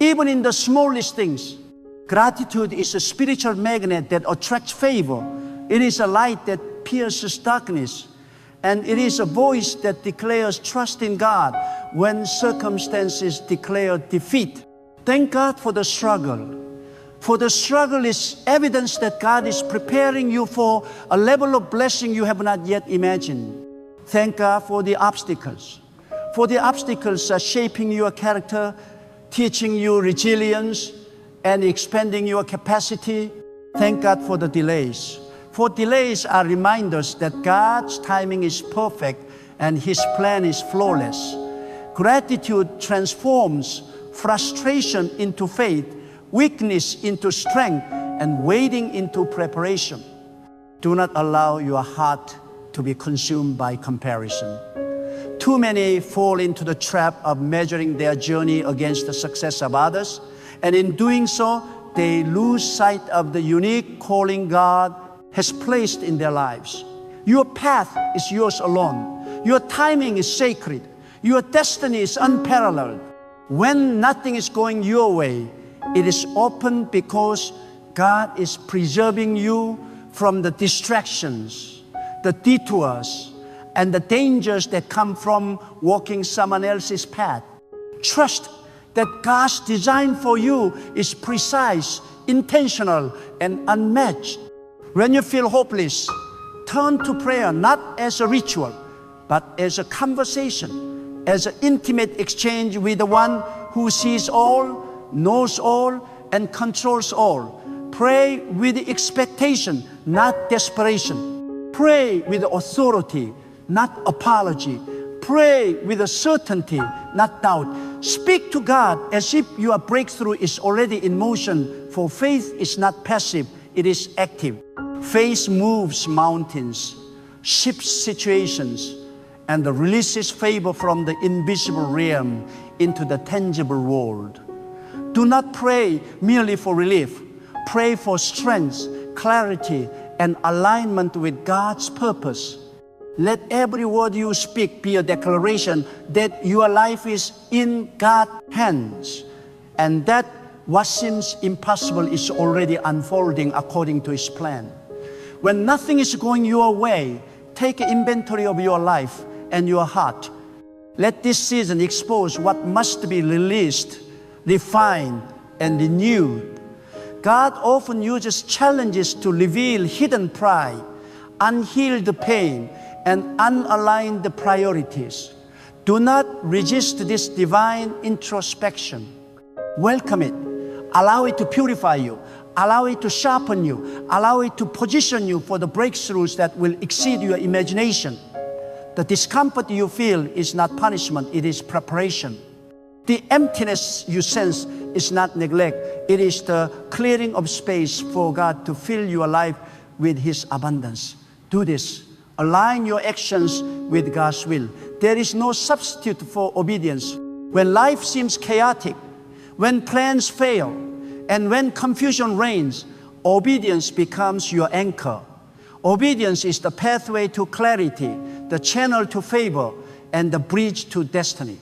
even in the smallest things. Gratitude is a spiritual magnet that attracts favor. It is a light that pierces darkness. And it is a voice that declares trust in God when circumstances declare defeat. Thank God for the struggle. For the struggle is evidence that God is preparing you for a level of blessing you have not yet imagined. Thank God for the obstacles. For the obstacles are shaping your character, teaching you resilience, and expanding your capacity. Thank God for the delays. For delays are reminders that God's timing is perfect and His plan is flawless. Gratitude transforms frustration into faith, weakness into strength, and waiting into preparation. Do not allow your heart to be consumed by comparison. Too many fall into the trap of measuring their journey against the success of others, and in doing so, they lose sight of the unique calling God has placed in their lives. Your path is yours alone. Your timing is sacred. Your destiny is unparalleled. When nothing is going your way, it is open because God is preserving you from the distractions, the detours, and the dangers that come from walking someone else's path. Trust that God's design for you is precise, intentional, and unmatched. When you feel hopeless, turn to prayer not as a ritual, but as a conversation, as an intimate exchange with the one who sees all, knows all, and controls all. Pray with expectation, not desperation. Pray with authority, not apology. Pray with a certainty, not doubt. Speak to God as if your breakthrough is already in motion, for faith is not passive, it is active. Faith moves mountains, shifts situations, and releases favor from the invisible realm into the tangible world. Do not pray merely for relief. Pray for strength, clarity, and alignment with God's purpose. Let every word you speak be a declaration that your life is in God's hands, and that what seems impossible is already unfolding according to His plan. When nothing is going your way, take inventory of your life and your heart. Let this season expose what must be released, refined, and renewed. God often uses challenges to reveal hidden pride, unhealed pain, and unaligned priorities. Do not resist this divine introspection. Welcome it. Allow it to purify you. Allow it to sharpen you. Allow it to position you for the breakthroughs that will exceed your imagination. The discomfort you feel is not punishment, it is preparation. The emptiness you sense is not neglect, it is the clearing of space for God to fill your life with His abundance. Do this. Align your actions with God's will. There is no substitute for obedience. When life seems chaotic, when plans fail, and when confusion reigns, obedience becomes your anchor. Obedience is the pathway to clarity, the channel to favor, and the bridge to destiny.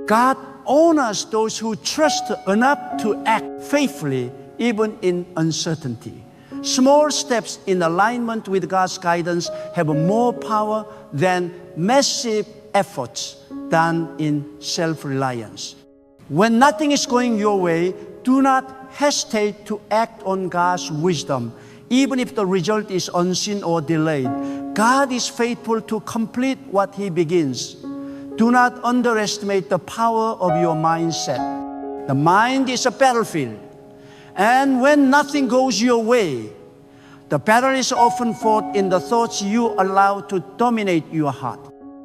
God honors those who trust enough to act faithfully even in uncertainty. Small steps in alignment with God's guidance have more power than massive efforts done in self-reliance. When nothing is going your way, do not hesitate to act on God's wisdom, even if the result is unseen or delayed. God is faithful to complete what He begins. Do not underestimate the power of your mindset. The mind is a battlefield. And when nothing goes your way, the battle is often fought in the thoughts you allow to dominate your heart.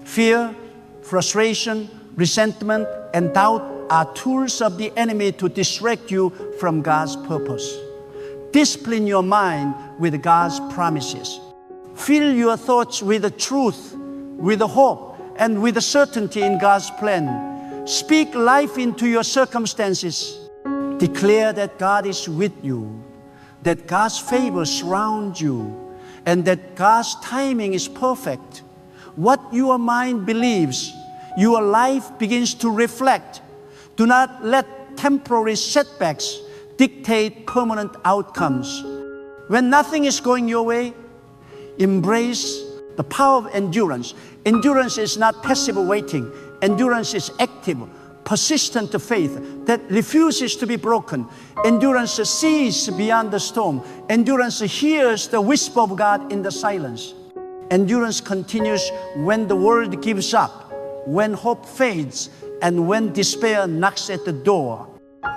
Fear, frustration, resentment, and doubt are tools of the enemy to distract you from God's purpose. Discipline your mind with God's promises. Fill your thoughts with the truth, with the hope, and with the certainty in God's plan. Speak life into your circumstances. Declare that God is with you, that God's favor surrounds you, and that God's timing is perfect. What your mind believes, your life begins to reflect. Do not let temporary setbacks dictate permanent outcomes. When nothing is going your way, embrace the power of endurance. Endurance is not passive waiting. Endurance is active, persistent faith that refuses to be broken. Endurance sees beyond the storm. Endurance hears the whisper of God in the silence. Endurance continues when the world gives up, when hope fades, and when despair knocks at the door.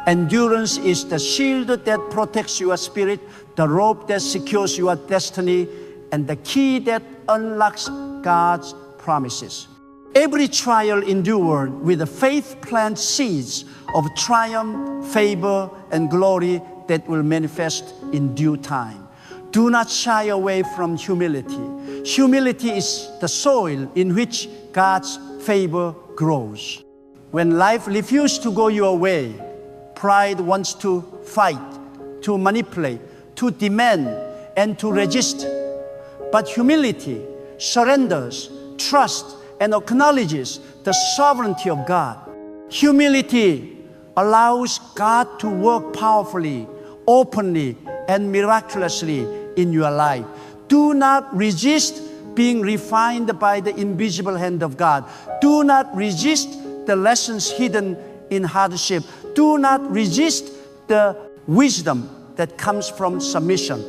Endurance is the shield that protects your spirit, the rope that secures your destiny, and the key that unlocks God's promises. Every trial endured with the faith plant seeds of triumph, favor, and glory that will manifest in due time. Do not shy away from humility. Humility is the soil in which God's favor grows. When life refuses to go your way, pride wants to fight, to manipulate, to demand, and to resist. But humility surrenders, trusts, and acknowledges the sovereignty of God. Humility allows God to work powerfully, openly, and miraculously in your life. Do not resist being refined by the invisible hand of God. Do not resist the lessons hidden in hardship. Do not resist the wisdom that comes from submission.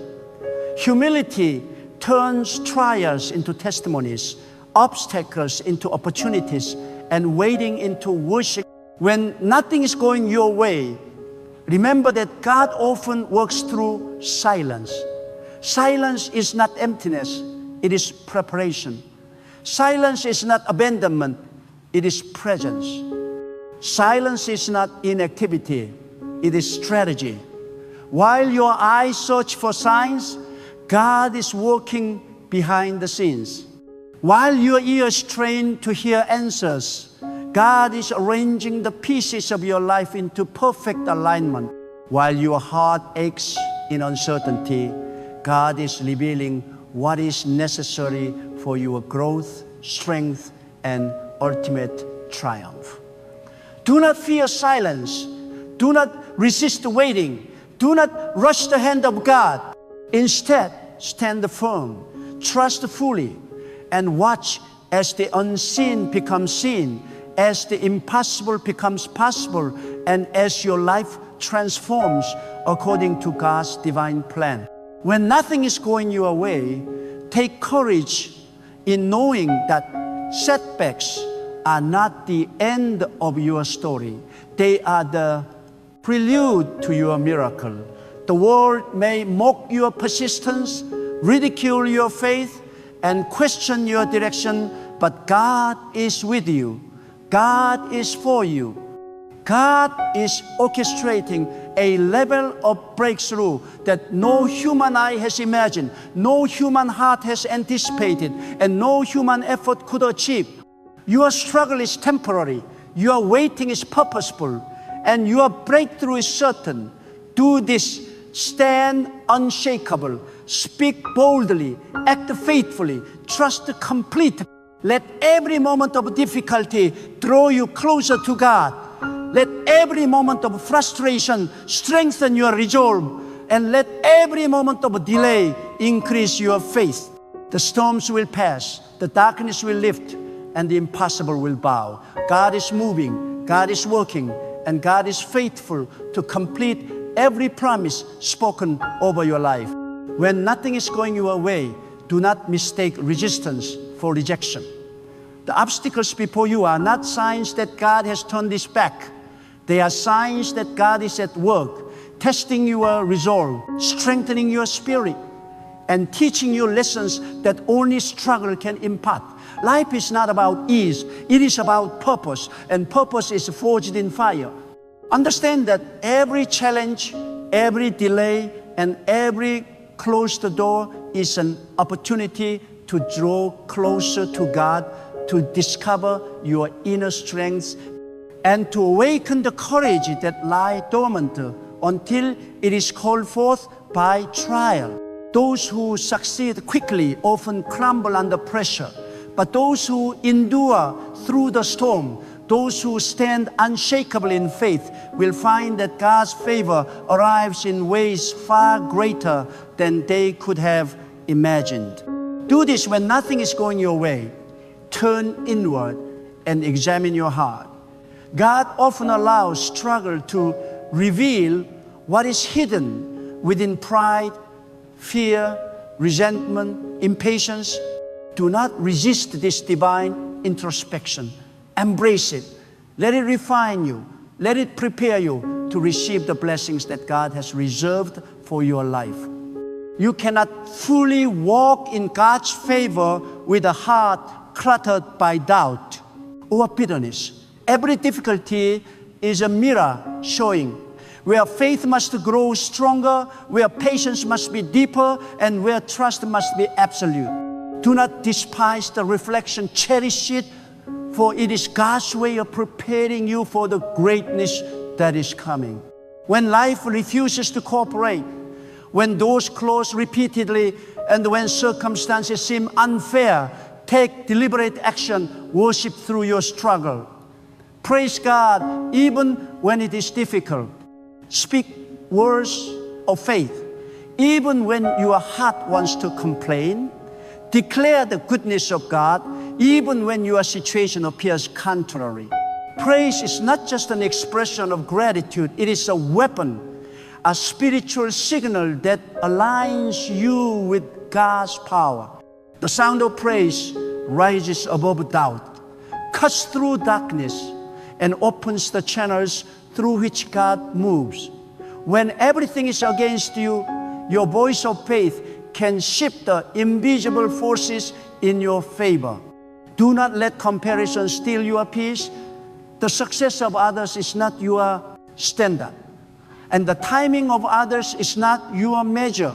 Humility turns trials into testimonies, obstacles into opportunities, and waiting into worship. When nothing is going your way, remember that God often works through silence. Silence is not emptiness, it is preparation. Silence is not abandonment, it is presence. Silence is not inactivity, it is strategy. While your eyes search for signs, God is working behind the scenes. While your ears train to hear answers, God is arranging the pieces of your life into perfect alignment. While your heart aches in uncertainty, God is revealing what is necessary for your growth, strength, and ultimate triumph. Do not fear silence. Do not resist waiting. Do not rush the hand of God. Instead, stand firm, trust fully, and watch as the unseen becomes seen, as the impossible becomes possible, and as your life transforms according to God's divine plan. When nothing is going your way, take courage in knowing that setbacks are not the end of your story. They are the prelude to your miracle. The world may mock your persistence, ridicule your faith, and question your direction, but God is with you. God is for you. God is orchestrating a level of breakthrough that no human eye has imagined, no human heart has anticipated, and no human effort could achieve. Your struggle is temporary, your waiting is purposeful, and your breakthrough is certain. Do this. Stand unshakable, speak boldly, act faithfully, trust complete. Let every moment of difficulty draw you closer to God. Let every moment of frustration strengthen your resolve, and let every moment of delay increase your faith. The storms will pass, the darkness will lift, and the impossible will bow. God is moving, God is working, and God is faithful to complete every promise spoken over your life. When nothing is going your way, do not mistake resistance for rejection. The obstacles before you are not signs that God has turned his back. They are signs that God is at work, testing your resolve, strengthening your spirit, and teaching you lessons that only struggle can impart. Life is not about ease, it is about purpose, and purpose is forged in fire. Understand that every challenge, every delay, and every closed door is an opportunity to draw closer to God, to discover your inner strengths, and to awaken the courage that lie dormant until it is called forth by trial. Those who succeed quickly often crumble under pressure, but those who endure through the storm, those who stand unshakable in faith, will find that God's favor arrives in ways far greater than they could have imagined. Do this when nothing is going your way. Turn inward and examine your heart. God often allows struggle to reveal what is hidden within pride, fear, resentment, impatience. Do not resist this divine introspection. Embrace it. Let it refine you. Let it prepare you to receive the blessings that God has reserved for your life. You cannot fully walk in God's favor with a heart cluttered by doubt or bitterness. Every difficulty is a mirror showing where faith must grow stronger, where patience must be deeper, and where trust must be absolute. Do not despise the reflection. Cherish it, for it is God's way of preparing you for the greatness that is coming. When life refuses to cooperate, when doors close repeatedly, and when circumstances seem unfair, take deliberate action. Worship through your struggle. Praise God even when it is difficult. Speak words of faith even when your heart wants to complain. Declare the goodness of God even when your situation appears contrary. Praise is not just an expression of gratitude, it is a weapon, a spiritual signal that aligns you with God's power. The sound of praise rises above doubt, cuts through darkness, and opens the channels through which God moves. When everything is against you, your voice of faith can shift the invisible forces in your favor. Do not let comparison steal your peace. The success of others is not your standard, and the timing of others is not your measure.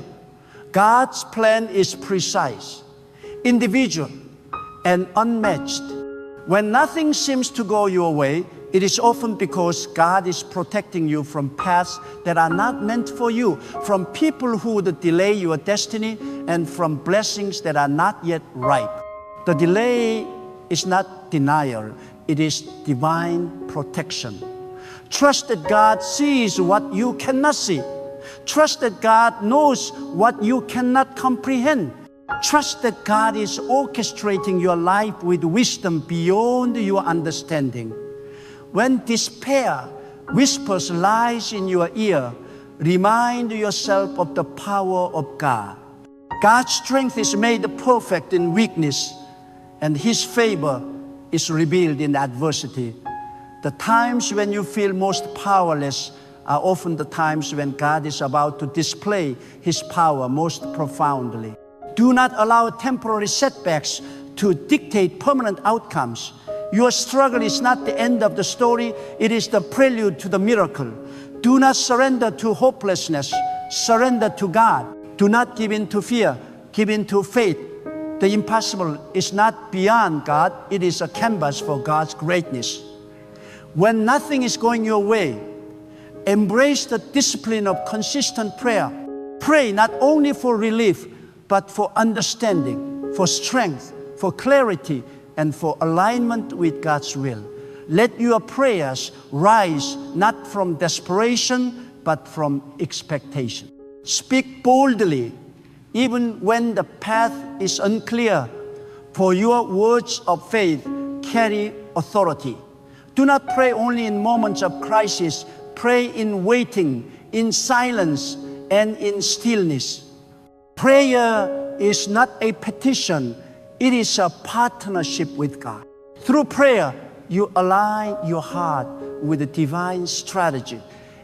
God's plan is precise, individual, and unmatched. When nothing seems to go your way, it is often because God is protecting you from paths that are not meant for you, from people who would delay your destiny, and from blessings that are not yet ripe. The delay is not denial, it is divine protection. Trust that God sees what you cannot see. Trust that God knows what you cannot comprehend. Trust that God is orchestrating your life with wisdom beyond your understanding. When despair whispers lies in your ear, remind yourself of the power of God. God's strength is made perfect in weakness, and His favor is revealed in adversity. The times when you feel most powerless are often the times when God is about to display His power most profoundly. Do not allow temporary setbacks to dictate permanent outcomes. Your struggle is not the end of the story, it is the prelude to the miracle. Do not surrender to hopelessness, surrender to God. Do not give in to fear, give in to faith. The impossible is not beyond God, it is a canvas for God's greatness. When nothing is going your way, embrace the discipline of consistent prayer. Pray not only for relief, but for understanding, for strength, for clarity, and for alignment with God's will. Let your prayers rise not from desperation, but from expectation. Speak boldly, even when the path is unclear, for your words of faith carry authority. Do not pray only in moments of crisis. Pray in waiting, in silence, and in stillness. Prayer is not a petition, it is a partnership with God. Through prayer, you align your heart with the divine strategy,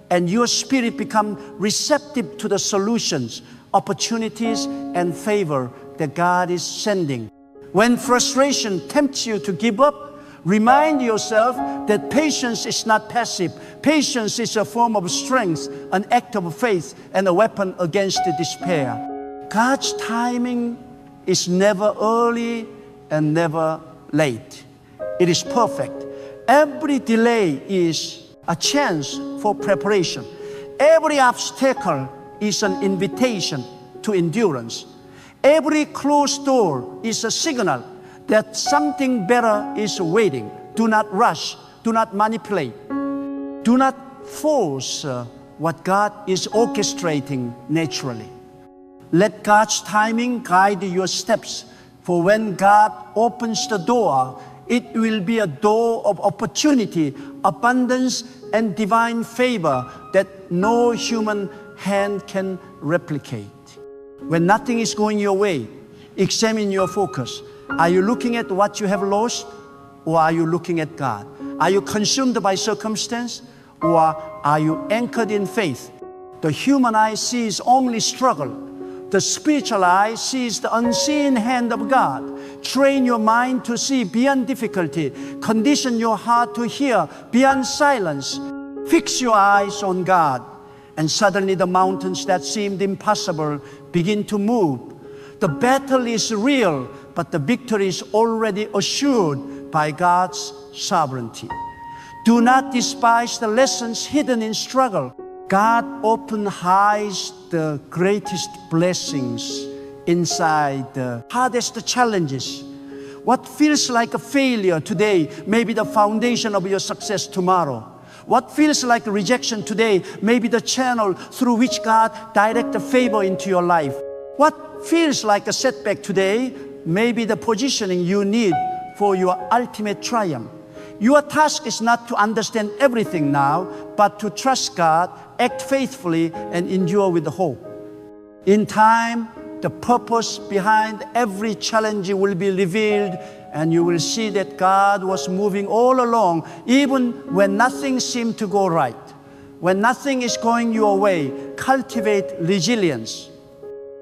and your spirit becomes receptive to the solutions, opportunities, and favor that God is sending. When frustration tempts you to give up, remind yourself that patience is not passive. Patience is a form of strength, an act of faith, and a weapon against despair. God's timing is never early and never late. It is perfect. Every delay is a chance for preparation. Every obstacle is an invitation to endurance. Every closed door is a signal that something better is waiting. Do not rush. Do not manipulate. Do not force what God is orchestrating naturally. Let God's timing guide your steps, for when God opens the door, it will be a door of opportunity, abundance, and divine favor that no human hand can replicate. When nothing is going your way, examine your focus. Are you looking at what you have lost, or are you looking at God? Are you consumed by circumstance, or are you anchored in faith? The human eye sees only struggle. The spiritual eye sees the unseen hand of God. Train your mind to see beyond difficulty. Condition your heart to hear beyond silence. Fix your eyes on God, and suddenly the mountains that seemed impossible begin to move. The battle is real, but the victory is already assured by God's sovereignty. Do not despise the lessons hidden in struggle. God often hides the greatest blessings inside the hardest challenges. What feels like a failure today may be the foundation of your success tomorrow. What feels like rejection today may be the channel through which God directs a favor into your life. What feels like a setback today may be the positioning you need for your ultimate triumph. Your task is not to understand everything now, but to trust God, act faithfully, and endure with hope. In time, the purpose behind every challenge will be revealed, and you will see that God was moving all along, even when nothing seemed to go right. When nothing is going your way, cultivate resilience.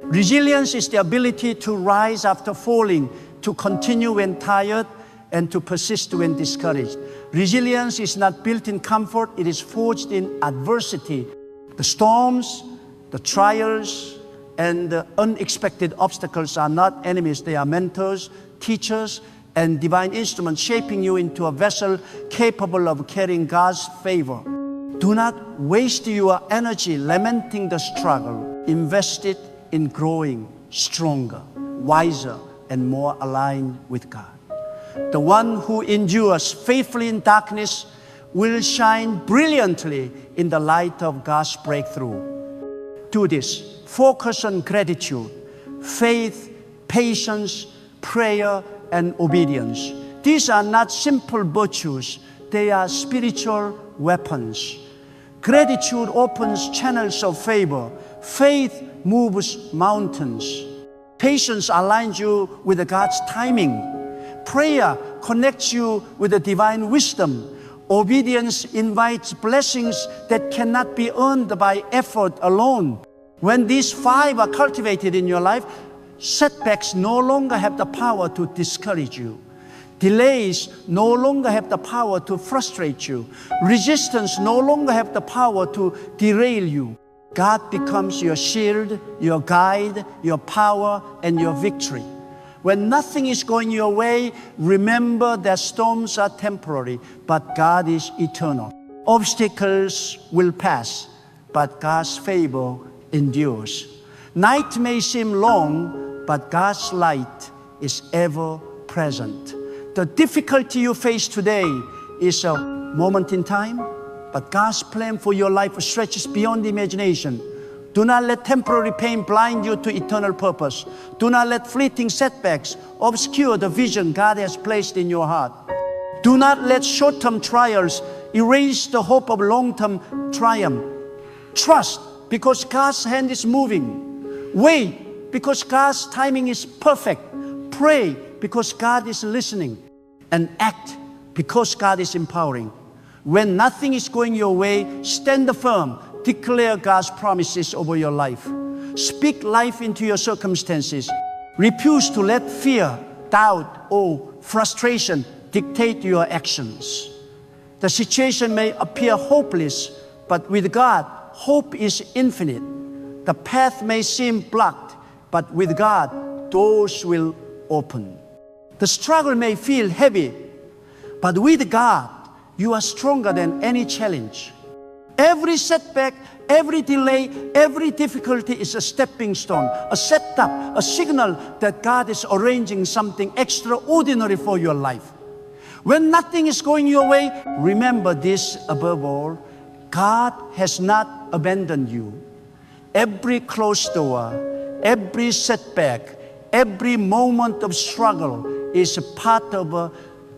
Resilience is the ability to rise after falling, to continue when tired, and to persist when discouraged. Resilience is not built in comfort, it is forged in adversity. The storms, the trials, and the unexpected obstacles are not enemies, they are mentors, teachers, and divine instruments shaping you into a vessel capable of carrying God's favor. Do not waste your energy lamenting the struggle. Invest it in growing stronger, wiser, and more aligned with God. The one who endures faithfully in darkness will shine brilliantly in the light of God's breakthrough. do this. Focus on gratitude, faith, patience, prayer, and obedience. These are not simple virtues. They are spiritual weapons. Gratitude opens channels of favor. Faith moves mountains. Patience aligns you with God's timing. Prayer connects you with the divine wisdom. Obedience invites blessings that cannot be earned by effort alone. When these 5 are cultivated in your life, setbacks no longer have the power to discourage you. Delays no longer have the power to frustrate you. Resistance no longer have the power to derail you. God becomes your shield, your guide, your power, and your victory. When nothing is going your way, remember that storms are temporary, but God is eternal. Obstacles will pass, but God's favor endures. Night may seem long, but God's light is ever present. The difficulty you face today is a moment in time, but God's plan for your life stretches beyond imagination. Do not let temporary pain blind you to eternal purpose. Do not let fleeting setbacks obscure the vision God has placed in your heart. Do not let short-term trials erase the hope of long-term triumph. Trust, because God's hand is moving. Wait, because God's timing is perfect. Pray, because God is listening. And act, because God is empowering. When nothing is going your way, stand firm. Declare God's promises over your life. Speak life into your circumstances. Refuse to let fear, doubt, or frustration dictate your actions. The situation may appear hopeless, but with God, hope is infinite. The path may seem blocked, but with God, doors will open. The struggle may feel heavy, but with God, you are stronger than any challenge. Every setback, every delay, every difficulty is a stepping stone, a setup, a signal that God is arranging something extraordinary for your life. When nothing is going your way, remember this above all: God has not abandoned you. Every closed door, every setback, every moment of struggle is a part of a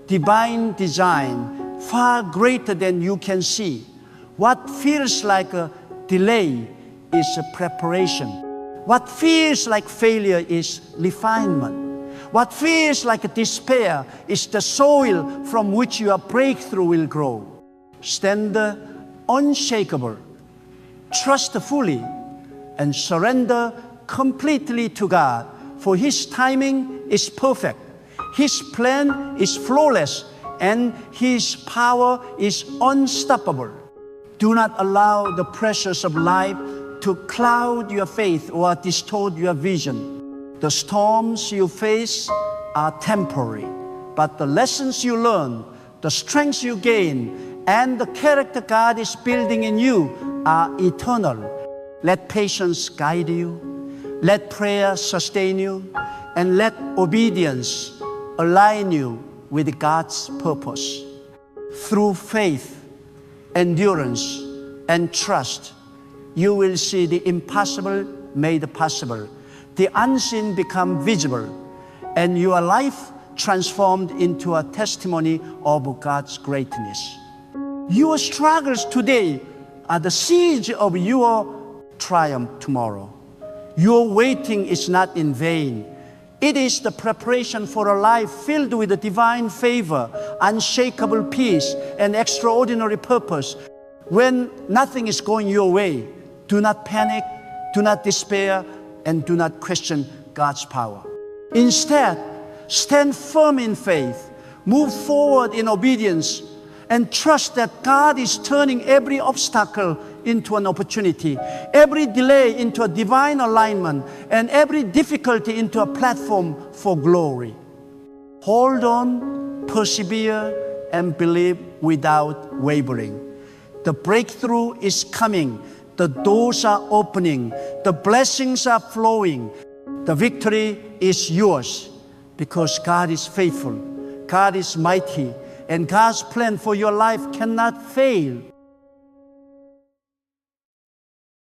divine design far greater than you can see. What feels like a delay is a preparation. What feels like failure is refinement. What feels like a despair is the soil from which your breakthrough will grow. Stand unshakable, trust fully, and surrender completely to God, for His timing is perfect. His plan is flawless, and His power is unstoppable. Do not allow the pressures of life to cloud your faith or distort your vision. The storms you face are temporary, but the lessons you learn, the strengths you gain, and the character God is building in you are eternal. Let patience guide you, let prayer sustain you, and let obedience align you with God's purpose. Through faith, endurance, and trust, you will see the impossible made possible, the unseen become visible, and your life transformed into a testimony of God's greatness. Your struggles today are the seeds of your triumph tomorrow. Your waiting is not in vain. It is the preparation for a life filled with the divine favor, unshakable peace, and extraordinary purpose. When nothing is going your way, do not panic, do not despair, and do not question God's power. Instead, stand firm in faith, move forward in obedience, and trust that God is turning every obstacle into an opportunity, every delay into a divine alignment, and every difficulty into a platform for glory. Hold on, persevere, and believe without wavering. The breakthrough is coming. The doors are opening. The blessings are flowing. The victory is yours because God is faithful. God is mighty. And God's plan for your life cannot fail.